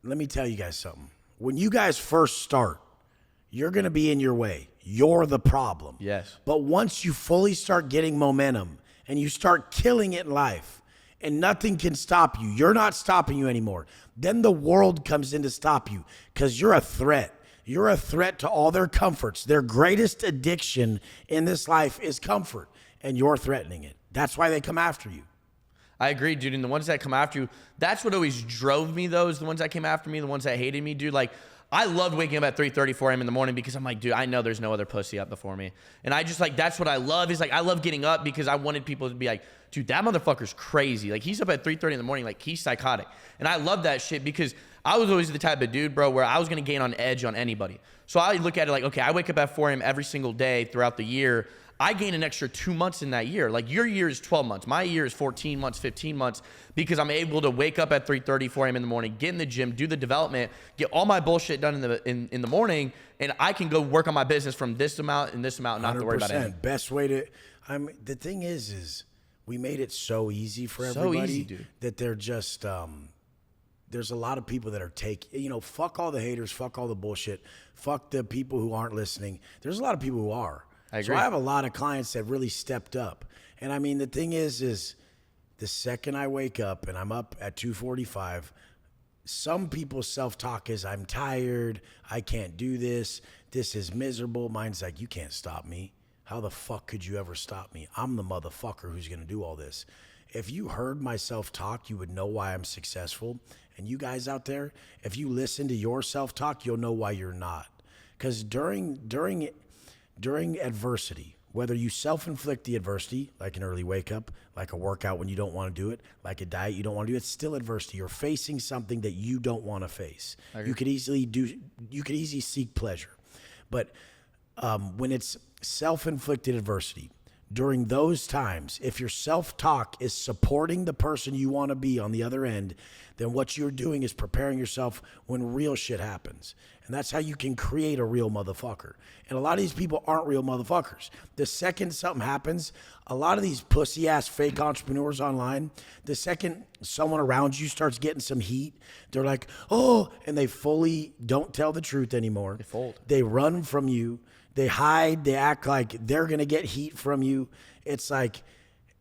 let me tell you guys something. When you guys first start, you're going to be in your way. You're the problem. Yes. But once you fully start getting momentum and you start killing it in life and nothing can stop you, you're not stopping you anymore, then the world comes in to stop you because you're a threat. You're a threat to all their comforts. Their greatest addiction in this life is comfort, and you're threatening it. That's why they come after you. I agree, dude. And the ones that come after you, that's what always drove me, though, is the ones that came after me, the ones that hated me, dude. Like, I loved waking up at 3:30, 4 a.m. in the morning because I'm like, dude, I know there's no other pussy up before me. And I just, like, that's what I love. Is like, I love getting up because I wanted people to be like, dude, that motherfucker's crazy. Like, he's up at 3:30 in the morning. Like, he's psychotic. And I love that shit because I was always the type of dude, bro, where I was going to gain on edge on anybody. So I look at it like, okay, I wake up at 4 a.m. every single day throughout the year. I gain an extra 2 months in that year. Like, your year is 12 months. My year is 14 months, 15 months, because I'm able to wake up at 3:30, 4 a.m. in the morning, get in the gym, do the development, get all my bullshit done in the morning, and I can go work on my business from this amount and this amount and not have to worry about anything. Best way to, the thing is we made it so easy for everybody. So easy, dude. That they're just, there's a lot of people that are fuck all the haters, fuck all the bullshit, fuck the people who aren't listening. There's a lot of people who are. I agree. So I have a lot of clients that really stepped up. And I mean, the thing is the second I wake up and I'm up at 2:45, some people's self-talk is, I'm tired, I can't do this is miserable. Mine's like, you can't stop me. How the fuck could you ever stop me? I'm the motherfucker who's gonna do all this. If you heard my self-talk, you would know why I'm successful. And you guys out there, if you listen to your self-talk, you'll know why you're not. Because during adversity, whether you self-inflict the adversity, like an early wake up, like a workout when you don't want to do it, like a diet you don't want to do, it's still adversity. You're facing something that you don't want to face. You could easily seek pleasure. But when it's self-inflicted adversity, during those times, if your self-talk is supporting the person you want to be on the other end, then what you're doing is preparing yourself when real shit happens. And that's how you can create a real motherfucker. And a lot of these people aren't real motherfuckers. The second something happens, a lot of these pussy-ass fake entrepreneurs online, the second someone around you starts getting some heat, they're like, oh, and they fully don't tell the truth anymore. They fold. They run from you. They hide, they act like they're going to get heat from you. It's like,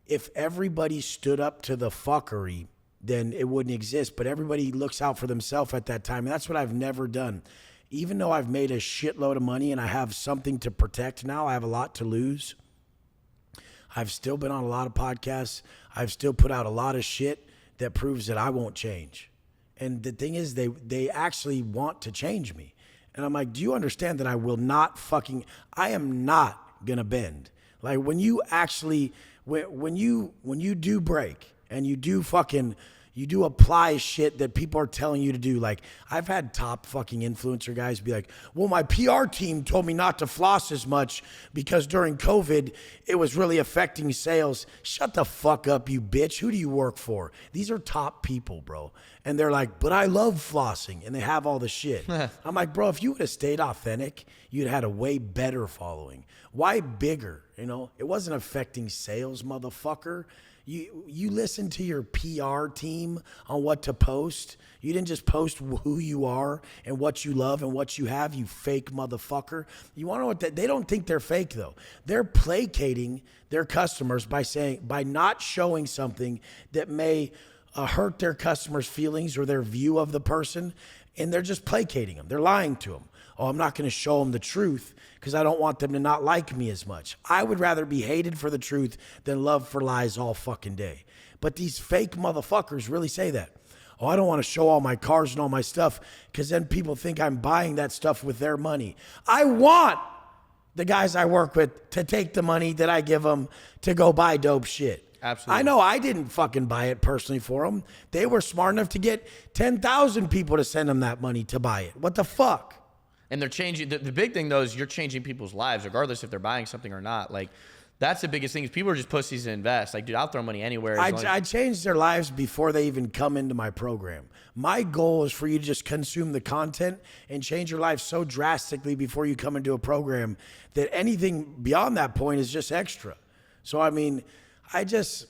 if everybody stood up to the fuckery, then it wouldn't exist. But everybody looks out for themselves at that time. And that's what I've never done. Even though I've made a shitload of money and I have something to protect now, I have a lot to lose. I've still been on a lot of podcasts. I've still put out a lot of shit that proves that I won't change. And the thing is, they actually want to change me. And I'm like, do you understand that I am not going to bend. Like, when you actually, when you do break and you do apply shit that people are telling you to do. Like, I've had top fucking influencer guys be like, well, my PR team told me not to floss as much because during COVID, it was really affecting sales. Shut the fuck up, you bitch. Who do you work for? These are top people, bro. And they're like, but I love flossing. And they have all the shit. I'm like, bro, if you would have stayed authentic, you'd had a way better following. Why bigger? It wasn't affecting sales, motherfucker. You listen to your PR team on what to post. You didn't just post who you are and what you love and what you have, you fake motherfucker. You want to know what they don't think they're fake, though. They're placating their customers by not showing something that may hurt their customers' feelings or their view of the person, and they're just placating them. They're lying to them. oh, I'm not going to show them the truth because I don't want them to not like me as much. I would rather be hated for the truth than loved for lies all fucking day. But these fake motherfuckers really say that. Oh, I don't want to show all my cars and all my stuff because then people think I'm buying that stuff with their money. I want the guys I work with to take the money that I give them to go buy dope shit. Absolutely. I know I didn't fucking buy it personally for them. They were smart enough to get 10,000 people to send them that money to buy it. What the fuck? And they're changing. The big thing, though, is you're changing people's lives, regardless if they're buying something or not. Like, that's the biggest thing is people are just pussies to invest. Like, dude, I'll throw money anywhere. I changed their lives before they even come into my program. My goal is for you to just consume the content and change your life so drastically before you come into a program that anything beyond that point is just extra. So, I mean, I'm just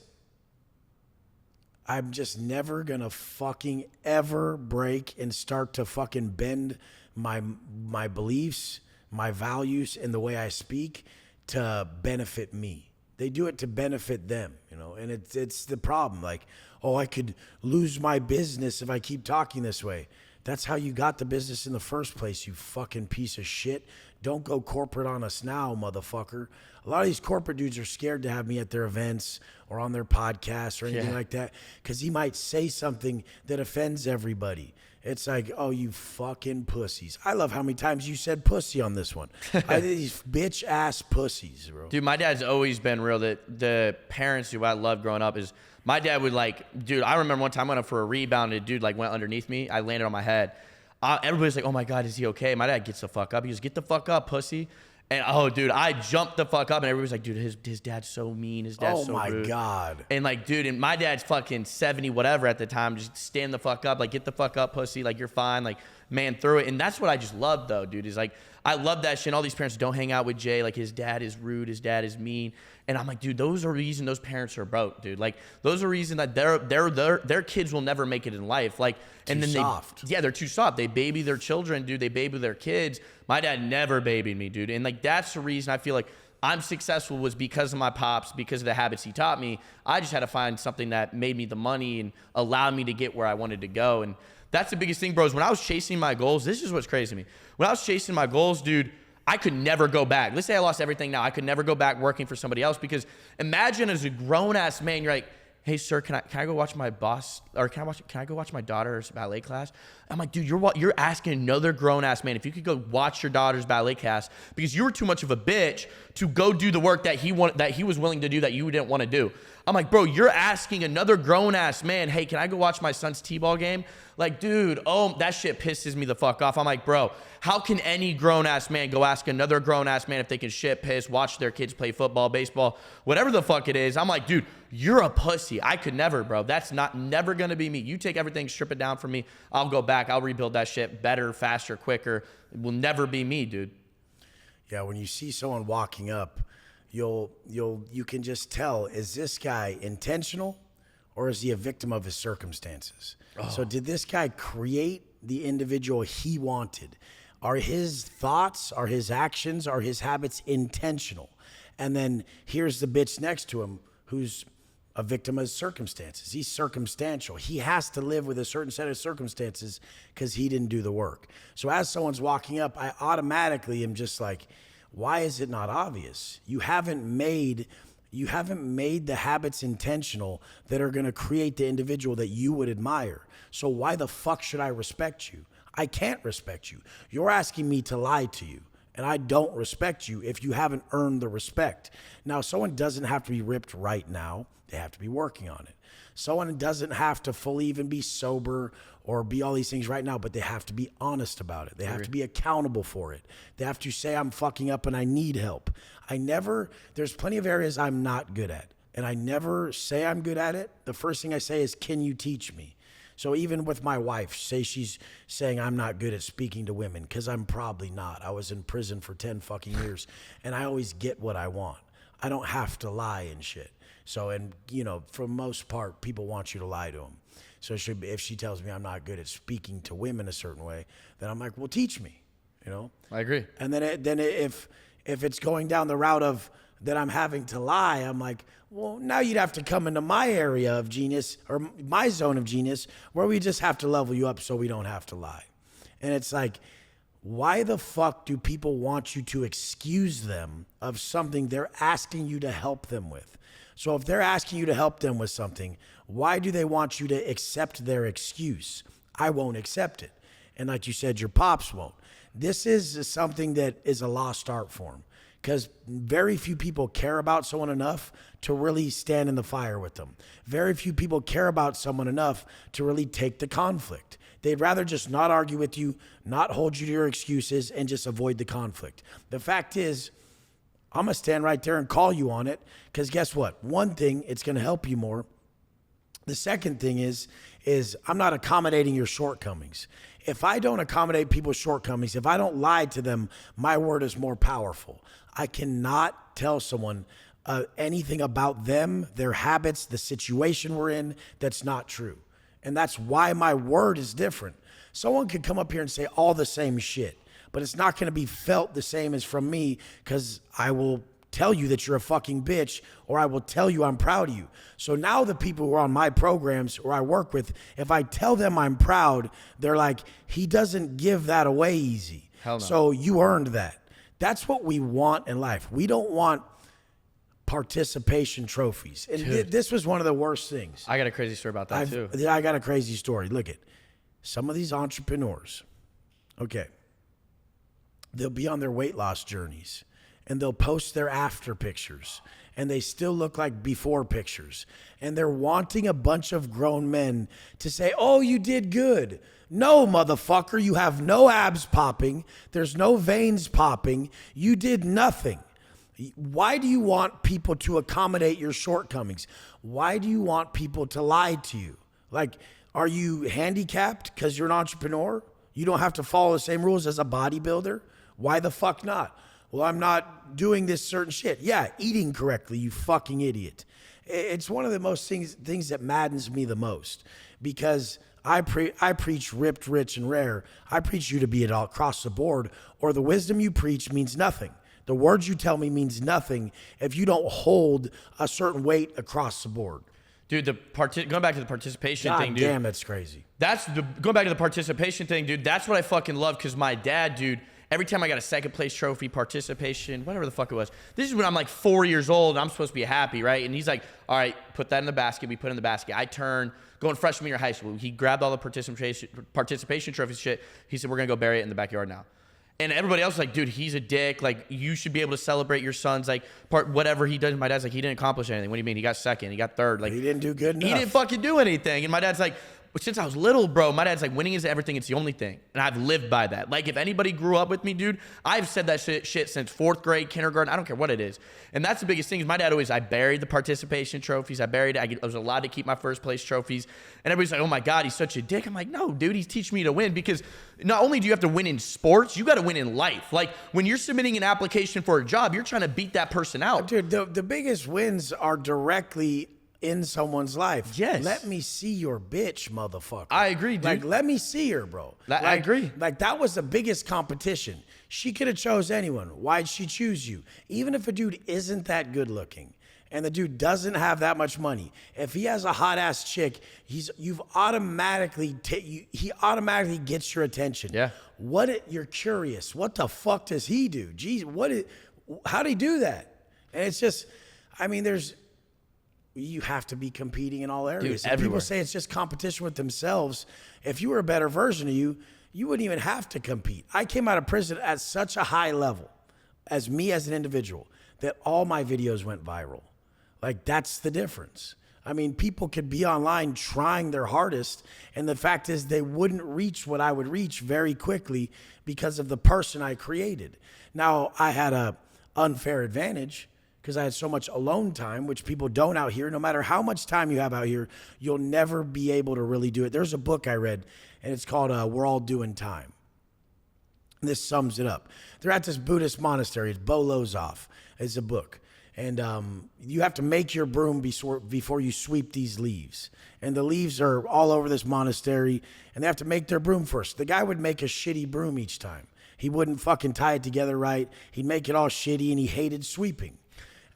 never gonna fucking ever break and start to fucking bend my beliefs, my values, and the way I speak to benefit me. They do it to benefit them, you know, and it's the problem. Like, oh, I could lose my business if I keep talking this way. That's how you got the business in the first place, you fucking piece of shit. Don't go corporate on us now, motherfucker. A lot of these corporate dudes are scared to have me at their events or on their podcasts or anything like that because he might say something that offends everybody. It's like, oh, you fucking pussies. I love how many times you said pussy on this one. These bitch ass pussies, bro. Dude, my dad's always been real. The parents who I loved growing up is my dad would like, dude, I remember one time I went up for a rebound and a dude like went underneath me. I landed on my head. Everybody's like, oh my God, is he okay? My dad gets the fuck up. He goes, get the fuck up, pussy. And oh, dude, I jumped the fuck up and everybody's like, dude, his dad's so mean. His dad's so rude. Oh my God. And like, dude, and my dad's fucking 70 whatever at the time. Just stand the fuck up. Like, get the fuck up, pussy. Like, you're fine. Like, man through it. And that's what I just love though, dude, is like, I love that shit. And all these parents don't hang out with Jay. Like, his dad is rude. His dad is mean. And I'm like, dude, those are the reason those parents are broke, dude. Like, those are the reason that their kids will never make it in life. Like, and then they're too soft. They baby their children, dude. They baby their kids. My dad never babied me, dude. And like, that's the reason I feel like I'm successful was because of my pops, because of the habits he taught me. I just had to find something that made me the money and allowed me to get where I wanted to go. And that's the biggest thing, bros. When I was chasing my goals, this is what's crazy to me. When I was chasing my goals, dude, I could never go back. Let's say I lost everything now. I could never go back working for somebody else because imagine as a grown-ass man, you're like, hey, sir, can I go watch my boss or can I go watch my daughter's ballet class? I'm like, dude, you're asking another grown-ass man if you could go watch your daughter's ballet class because you were too much of a bitch to go do the work that he was willing to do that you didn't want to do. I'm like, bro, you're asking another grown-ass man, hey, can I go watch my son's t-ball game? Like, dude, oh, that shit pisses me the fuck off. I'm like, bro, how can any grown-ass man go ask another grown-ass man if they can shit, piss, watch their kids play football, baseball, whatever the fuck it is? I'm like, dude, you're a pussy. I could never, bro. That's never going to be me. You take everything, strip it down from me. I'll go back. I'll rebuild that shit better, faster, quicker. It will never be me, dude. Yeah, when you see someone walking up, you can just tell, is this guy intentional or is he a victim of his circumstances? Oh. So did this guy create the individual he wanted? Are his thoughts, are his actions, are his habits intentional? And then here's the bitch next to him who's a victim of his circumstances. He's circumstantial. He has to live with a certain set of circumstances because he didn't do the work. So as someone's walking up, I automatically am just like, why is it not obvious? You haven't made the habits intentional that are going to create the individual that you would admire. So why the fuck should I respect you? I can't respect you. You're asking me to lie to you, and I don't respect you if you haven't earned the respect. Now, someone doesn't have to be ripped right now. They have to be working on it. Someone doesn't have to fully even be sober or be all these things right now, but they have to be honest about it. They have to be accountable for it. They have to say, I'm fucking up and I need help. There's plenty of areas I'm not good at, and I never say I'm good at it. The first thing I say is, can you teach me? So even with my wife, say she's saying I'm not good at speaking to women, because I'm probably not. I was in prison for 10 fucking years, and I always get what I want. I don't have to lie and shit. So, and you know, for the most part, people want you to lie to them. So if she tells me I'm not good at speaking to women a certain way, then I'm like, well, teach me, you know? I agree. And then if it's going down the route of that I'm having to lie, I'm like, well, now you'd have to come into my area of genius or my zone of genius where we just have to level you up so we don't have to lie. And it's like, why the fuck do people want you to excuse them of something they're asking you to help them with? So if they're asking you to help them with something, why do they want you to accept their excuse? I won't accept it. And like you said, your pops won't. This is something that is a lost art form because very few people care about someone enough to really stand in the fire with them. Very few people care about someone enough to really take the conflict. They'd rather just not argue with you, not hold you to your excuses, and just avoid the conflict. The fact is, I'm going to stand right there and call you on it because guess what? One thing, it's going to help you more. The second thing is I'm not accommodating your shortcomings. If I don't accommodate people's shortcomings, if I don't lie to them, my word is more powerful. I cannot tell someone anything about them, their habits, the situation we're in that's not true. And that's why my word is different. Someone could come up here and say all the same shit, but it's not going to be felt the same as from me because I will tell you that you're a fucking bitch or I will tell you I'm proud of you. So now the people who are on my programs or I work with, if I tell them I'm proud, they're like, he doesn't give that away easy. Hell no. So you earned that. That's what we want in life. We don't want participation trophies. And this was one of the worst things. I got a crazy story about that too. I got a crazy story. Look at some of these entrepreneurs. Okay. They'll be on their weight loss journeys and they'll post their after pictures and they still look like before pictures. And they're wanting a bunch of grown men to say, oh, you did good. No, motherfucker, you have no abs popping. There's no veins popping. You did nothing. Why do you want people to accommodate your shortcomings? Why do you want people to lie to you? Like, are you handicapped because you're an entrepreneur? You don't have to follow the same rules as a bodybuilder? Why the fuck not? Well, I'm not doing this certain shit. Yeah, eating correctly, you fucking idiot. It's one of the most things that maddens me the most because I preach ripped, rich, and rare. I preach you to be it all across the board, or the wisdom you preach means nothing. The words you tell me means nothing if you don't hold a certain weight across the board. Dude, going back to the participation thing, dude. Damn, that's crazy. Going back to the participation thing, dude. That's what I fucking love because my dad, dude, every time I got a second place trophy, participation, whatever the fuck it was. This is when I'm like 4 years old and I'm supposed to be happy, right? And he's like, all right, put that in the basket. We put it in the basket. I turn, going freshman year of high school. He grabbed all the participation trophies shit. He said, we're going to go bury it in the backyard now. And everybody else was like, dude, he's a dick. Like, you should be able to celebrate your son's, like, whatever he does. My dad's like, he didn't accomplish anything. What do you mean? He got second. He got third. Like, he didn't do good enough. He didn't fucking do anything. And my dad's like, since I was little, bro, my dad's like, winning is everything. It's the only thing. And I've lived by that. Like, if anybody grew up with me, dude, I've said that shit since fourth grade, kindergarten. I don't care what it is. And that's the biggest thing is my dad always, I buried the participation trophies. I was allowed to keep my first place trophies. And everybody's like, oh my God, he's such a dick. I'm like, no, dude, he's teaching me to win because not only do you have to win in sports, you got to win in life. Like, when you're submitting an application for a job, you're trying to beat that person out. Dude, the biggest wins are directly in someone's life. Yes. Let me see your bitch, motherfucker. I agree, dude. Like, let me see her, bro. I agree. Like, that was the biggest competition. She could have chose anyone. Why'd she choose you? Even if a dude isn't that good looking and the dude doesn't have that much money, if he has a hot ass chick, he automatically gets your attention. Yeah. You're curious. What the fuck does he do? Geez, how'd he do that? And it's just, I mean, you have to be competing in all areas. Dude, everywhere. People say it's just competition with themselves. If you were a better version of you, you wouldn't even have to compete. I came out of prison at such a high level as me as an individual that all my videos went viral. Like, that's the difference. I mean, people could be online trying their hardest, and the fact is they wouldn't reach what I would reach very quickly because of the person I created. Now, I had a unfair advantage because I had so much alone time, which people don't out here. No matter how much time you have out here, you'll never be able to really do it. There's a book I read, and it's called We're All Doing Time. And this sums it up. They're at this Buddhist monastery. It's Bo Lozoff. It's a book. And you have to make your broom before you sweep these leaves. And the leaves are all over this monastery, and they have to make their broom first. The guy would make a shitty broom each time. He wouldn't fucking tie it together right. He'd make it all shitty, and he hated sweeping.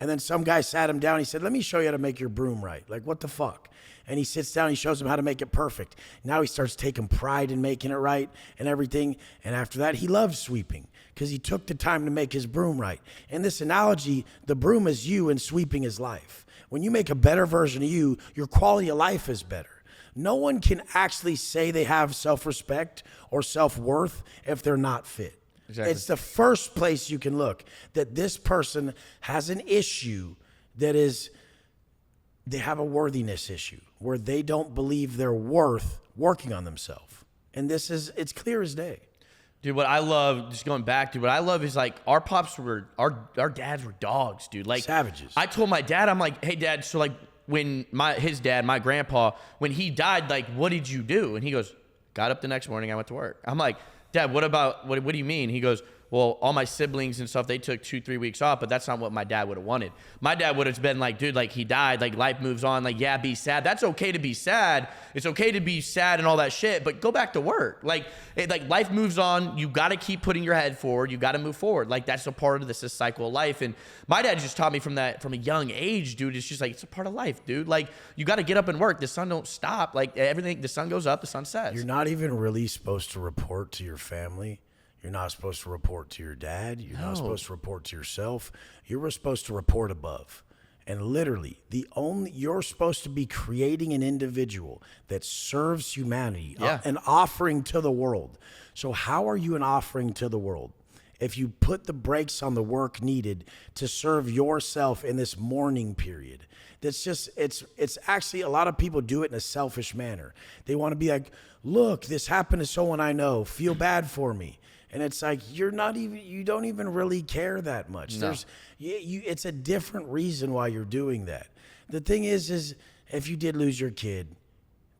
And then some guy sat him down. He said, let me show you how to make your broom right. Like, what the fuck? And he sits down, he shows him how to make it perfect. Now he starts taking pride in making it right and everything. And after that, he loves sweeping because he took the time to make his broom right. In this analogy, the broom is you and sweeping is life. When you make a better version of you, your quality of life is better. No one can actually say they have self-respect or self-worth if they're not fit. Exactly. It's the first place you can look that this person has an issue that is, they have a worthiness issue where they don't believe they're worth working on themselves. And this is, it's clear as day. Dude, what I love, just going back, dude, what I love is like our pops were, our dads were dogs, dude. Like savages. I told my dad, I'm like, hey dad, so like when his dad, my grandpa, when he died, like, what did you do? And he goes, got up the next morning, I went to work. I'm like, Dad, what do you mean? He goes, well, all my siblings and stuff, they took 2-3 weeks off, but that's not what my dad would have wanted. My dad would have been like, dude, like he died, like life moves on, like, yeah, be sad. That's okay to be sad. It's okay to be sad and all that shit, but go back to work. Like life moves on. You got to keep putting your head forward. You got to move forward. Like that's a part of this cycle of life. And my dad just taught me from a young age, dude. It's just like, it's a part of life, dude. Like you got to get up and work. The sun don't stop. Like everything, the sun goes up, the sun sets. You're not even really supposed to report to your family. You're not supposed to report to your dad. You're not supposed to report to yourself. You're supposed to report above. And literally, you're supposed to be creating an individual that serves humanity, an offering to the world. So how are you an offering to the world? If you put the brakes on the work needed to serve yourself in this mourning period, that's just, it's actually, a lot of people do it in a selfish manner. They want to be like, look, this happened to someone I know, feel bad for me. And it's like, you don't even really care that much. No. It's a different reason why you're doing that. The thing is if you did lose your kid,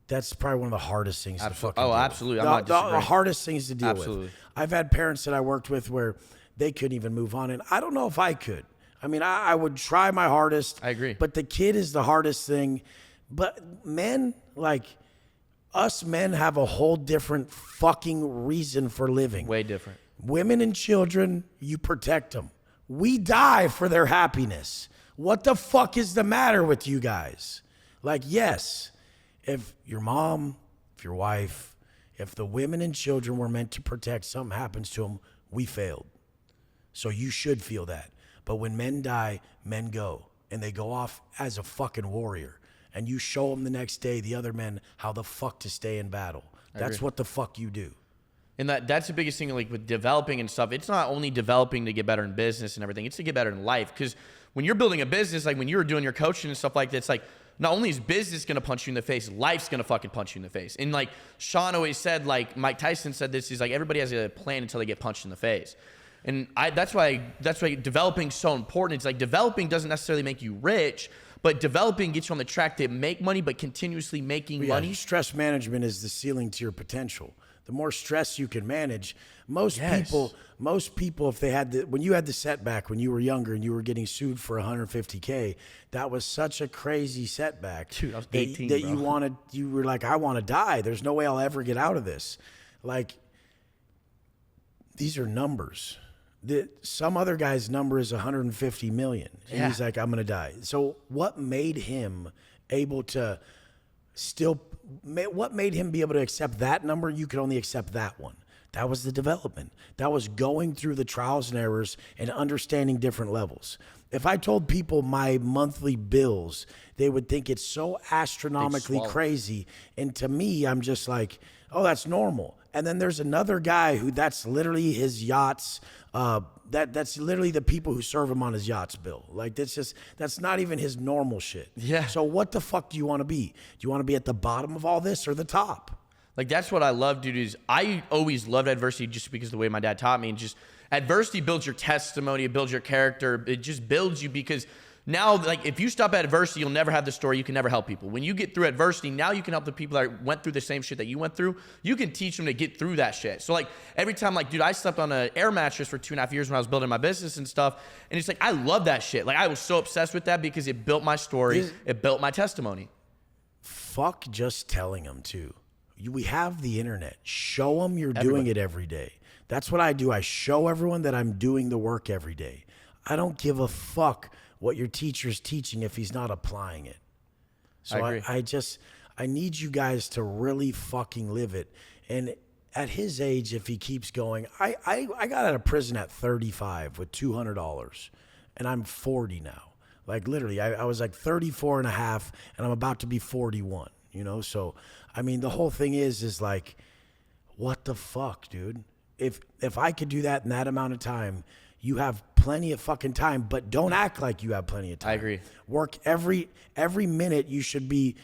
that's probably one of the hardest things to fucking deal with. Absolutely. I'm not disagreeing. The hardest things to deal with. I've had parents that I worked with where they couldn't even move on, and I don't know if I could. I mean, I would try my hardest. I agree. But the kid is the hardest thing. But men, like, us men have a whole different fucking reason for living. Way different. Women and children, you protect them. We die for their happiness. What the fuck is the matter with you guys? Like, yes, if your mom, if your wife, if the women and children were meant to protect, something happens to them, we failed. So you should feel that. But when men die, men go. And they go off as a fucking warrior. And you show them the next day, the other men, how the fuck to stay in battle. That's what the fuck you do. And that's the biggest thing, like with developing and stuff. It's not only developing to get better in business and everything. It's to get better in life. Because when you're building a business, like when you're doing your coaching and stuff like that, it's like not only is business going to punch you in the face, life's going to fucking punch you in the face. And like Sean always said, like Mike Tyson said this, he's like, everybody has a plan until they get punched in the face. And that's why developing is so important. It's like developing doesn't necessarily make you rich, but developing gets you on the track to make money, but continuously making money. Stress management is the ceiling to your potential. The more stress you can manage, most people, if they had when you had the setback when you were younger and you were getting sued for $150K, that was such a crazy setback. Dude, I was 18, that bro. You were like, I want to die. There's no way I'll ever get out of this. Like, these are numbers. Some other guy's number is 150 million. And he's like, I'm going to die. So what made him able to what made him be able to accept that number? You could only accept that one. That was the development. That was going through the trials and errors and understanding different levels. If I told people my monthly bills, they would think it's so astronomically crazy. And to me, I'm just like, oh, that's normal. And then there's another guy who that's literally his yachts. That's literally the people who serve him on his yachts bill. Like that's not even his normal shit. Yeah. So what the fuck do you want to be? Do you want to be at the bottom of all this or the top? Like that's what I love, dude, is I always loved adversity just because of the way my dad taught me. And just adversity builds your testimony, it builds your character, it just builds you because now, like, if you stop at adversity, you'll never have the story. You can never help people. When you get through adversity, now you can help the people that went through the same shit that you went through. You can teach them to get through that shit. So, like, every time, like, dude, I slept on an air mattress for 2.5 years when I was building my business and stuff. And it's like, I love that shit. Like, I was so obsessed with that because it built my story. It built my testimony. Fuck just telling them, too. We have the internet. Show them you're doing it every day. That's what I do. I show everyone that I'm doing the work every day. I don't give a fuck what your teacher's teaching if he's not applying it. So I agree. I need you guys to really fucking live it. And at his age, if he keeps going, I got out of prison at 35 with $200 and I'm 40 now. Like literally, I was like 34 and a half and I'm about to be 41, you know? So, I mean, the whole thing is like, what the fuck, dude? If I could do that in that amount of time, you have plenty of fucking time, but don't act like you have plenty of time. I agree. Work every minute. You should be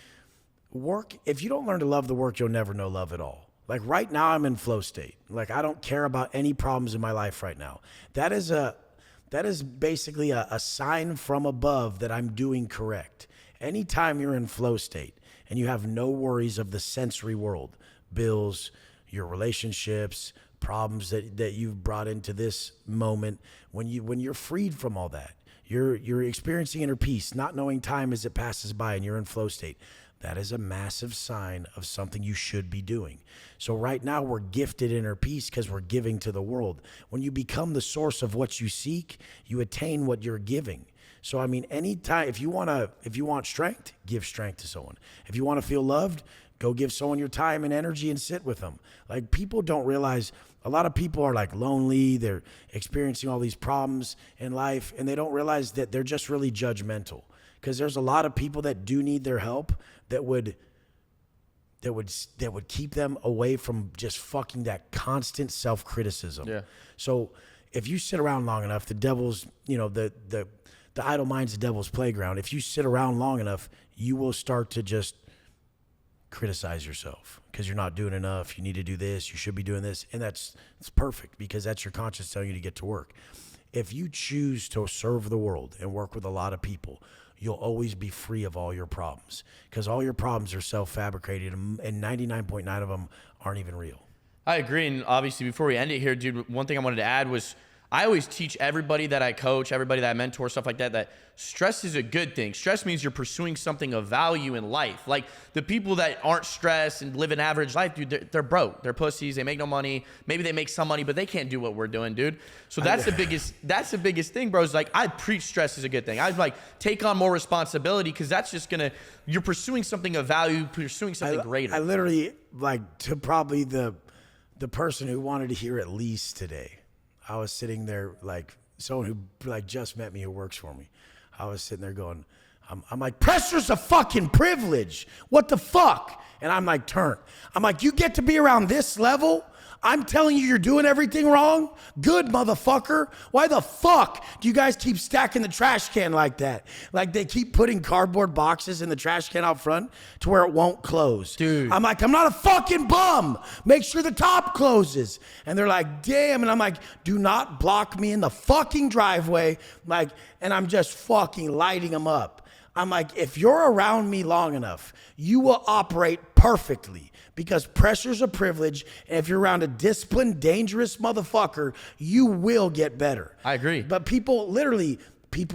work. If you don't learn to love the work, you'll never know love at all. Like right now I'm in flow state. Like I don't care about any problems in my life right now. That is basically a sign from above that I'm doing correct. Anytime you're in flow state and you have no worries of the sensory world, bills, your relationships, problems that you've brought into this moment, when you're freed from all that, you're experiencing inner peace, not knowing time as it passes by, and you're in flow state. That is a massive sign of something you should be doing. So right now we're gifted inner peace because we're giving to the world. When you become the source of what you seek, you attain what you're giving. So I mean, anytime if you want strength, give strength to someone. If you want to feel loved, go give someone your time and energy and sit with them. Like people don't realize a lot of people are like lonely, they're experiencing all these problems in life, and they don't realize that they're just really judgmental. Because there's a lot of people that do need their help that would keep them away from just fucking that constant self-criticism. Yeah. So if you sit around long enough, the devil's, the idle mind's the devil's playground. If you sit around long enough, you will start to just criticize yourself because you're not doing enough. You need to do this. You should be doing this. And it's perfect because that's your conscience telling you to get to work. If you choose to serve the world and work with a lot of people, you'll always be free of all your problems because all your problems are self-fabricated and 99.9 of them aren't even real. I agree. And obviously, before we end it here, dude, one thing I wanted to add was I always teach everybody that I coach, everybody that I mentor, stuff like that, that stress is a good thing. Stress means you're pursuing something of value in life. Like the people that aren't stressed and live an average life, dude, they're broke. They're pussies. They make no money. Maybe they make some money, but they can't do what we're doing, dude. So that's the biggest thing, bro. Is like I preach stress is a good thing. I like take on more responsibility because that's just you're pursuing something of value, pursuing something greater. I literally to probably the person who wanted to hear at least today. I was sitting there like someone who like just met me who works for me. I was sitting there going, I'm like, pressure's a fucking privilege. What the fuck? And I'm like, I'm like, you get to be around this level? I'm telling you, you're doing everything wrong? Good, motherfucker. Why the fuck do you guys keep stacking the trash can like that? Like they keep putting cardboard boxes in the trash can out front to where it won't close. Dude. I'm like, I'm not a fucking bum. Make sure the top closes. And they're like, damn. And I'm like, do not block me in the fucking driveway. Like, and I'm just fucking lighting them up. I'm like, if you're around me long enough, you will operate perfectly. Because pressure's a privilege, and if you're around a disciplined, dangerous motherfucker, you will get better. I agree. But people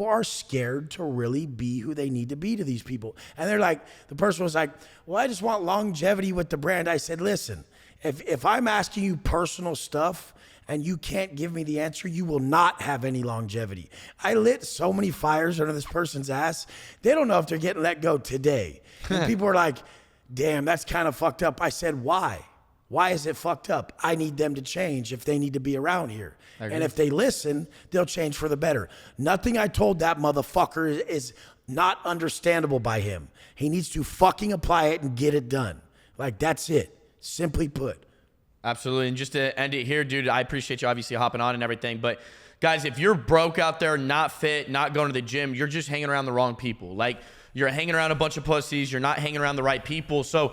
are scared to really be who they need to be to these people. And they're like, the person was like, well, I just want longevity with the brand. I said, listen, if I'm asking you personal stuff and you can't give me the answer, you will not have any longevity. I lit so many fires under this person's ass. They don't know if they're getting let go today. And people are like, damn, that's kind of fucked up. I said, why? Why is it fucked up? I need them to change if they need to be around here. And if they listen, they'll change for the better. Nothing I told that motherfucker is not understandable by him. He needs to fucking apply it and get it done. Like, that's it. Simply put. Absolutely. And just to end it here, dude, I appreciate you obviously hopping on and everything. But guys, if you're broke out there, not fit, not going to the gym, you're just hanging around the wrong people. Like, you're hanging around a bunch of pussies. You're not hanging around the right people. So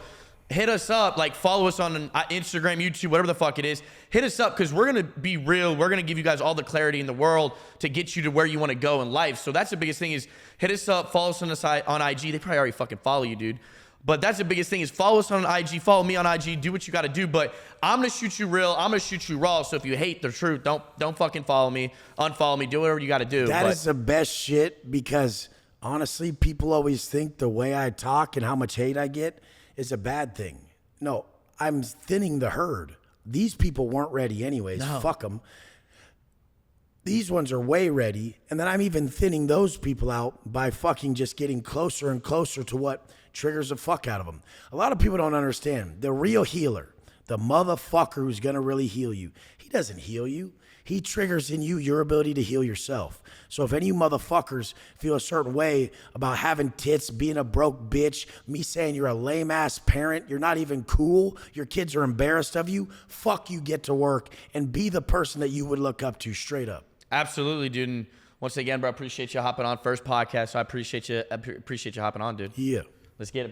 hit us up. Like, follow us on Instagram, YouTube, whatever the fuck it is. Hit us up because we're going to be real. We're going to give you guys all the clarity in the world to get you to where you want to go in life. So that's the biggest thing is hit us up. Follow us on IG. They probably already fucking follow you, dude. But that's the biggest thing is follow us on IG. Follow me on IG. Do what you got to do. But I'm going to shoot you real. I'm going to shoot you raw. So if you hate the truth, don't fucking follow me. Unfollow me. Do whatever you got to do. That is the best shit because honestly, people always think the way I talk and how much hate I get is a bad thing. No, I'm thinning the herd. These people weren't ready anyways. No. Fuck them. These ones are way ready. And then I'm even thinning those people out by fucking just getting closer and closer to what triggers the fuck out of them. A lot of people don't understand. The real healer, the motherfucker who's going to really heal you, he doesn't heal you. He triggers in you your ability to heal yourself. So if any of you motherfuckers feel a certain way about having tits, being a broke bitch, me saying you're a lame ass parent, you're not even cool, your kids are embarrassed of you, fuck you, get to work and be the person that you would look up to straight up. Absolutely, dude. And once again, bro, I appreciate you hopping on first podcast. So I appreciate you hopping on, dude. Yeah. Let's get it, bro.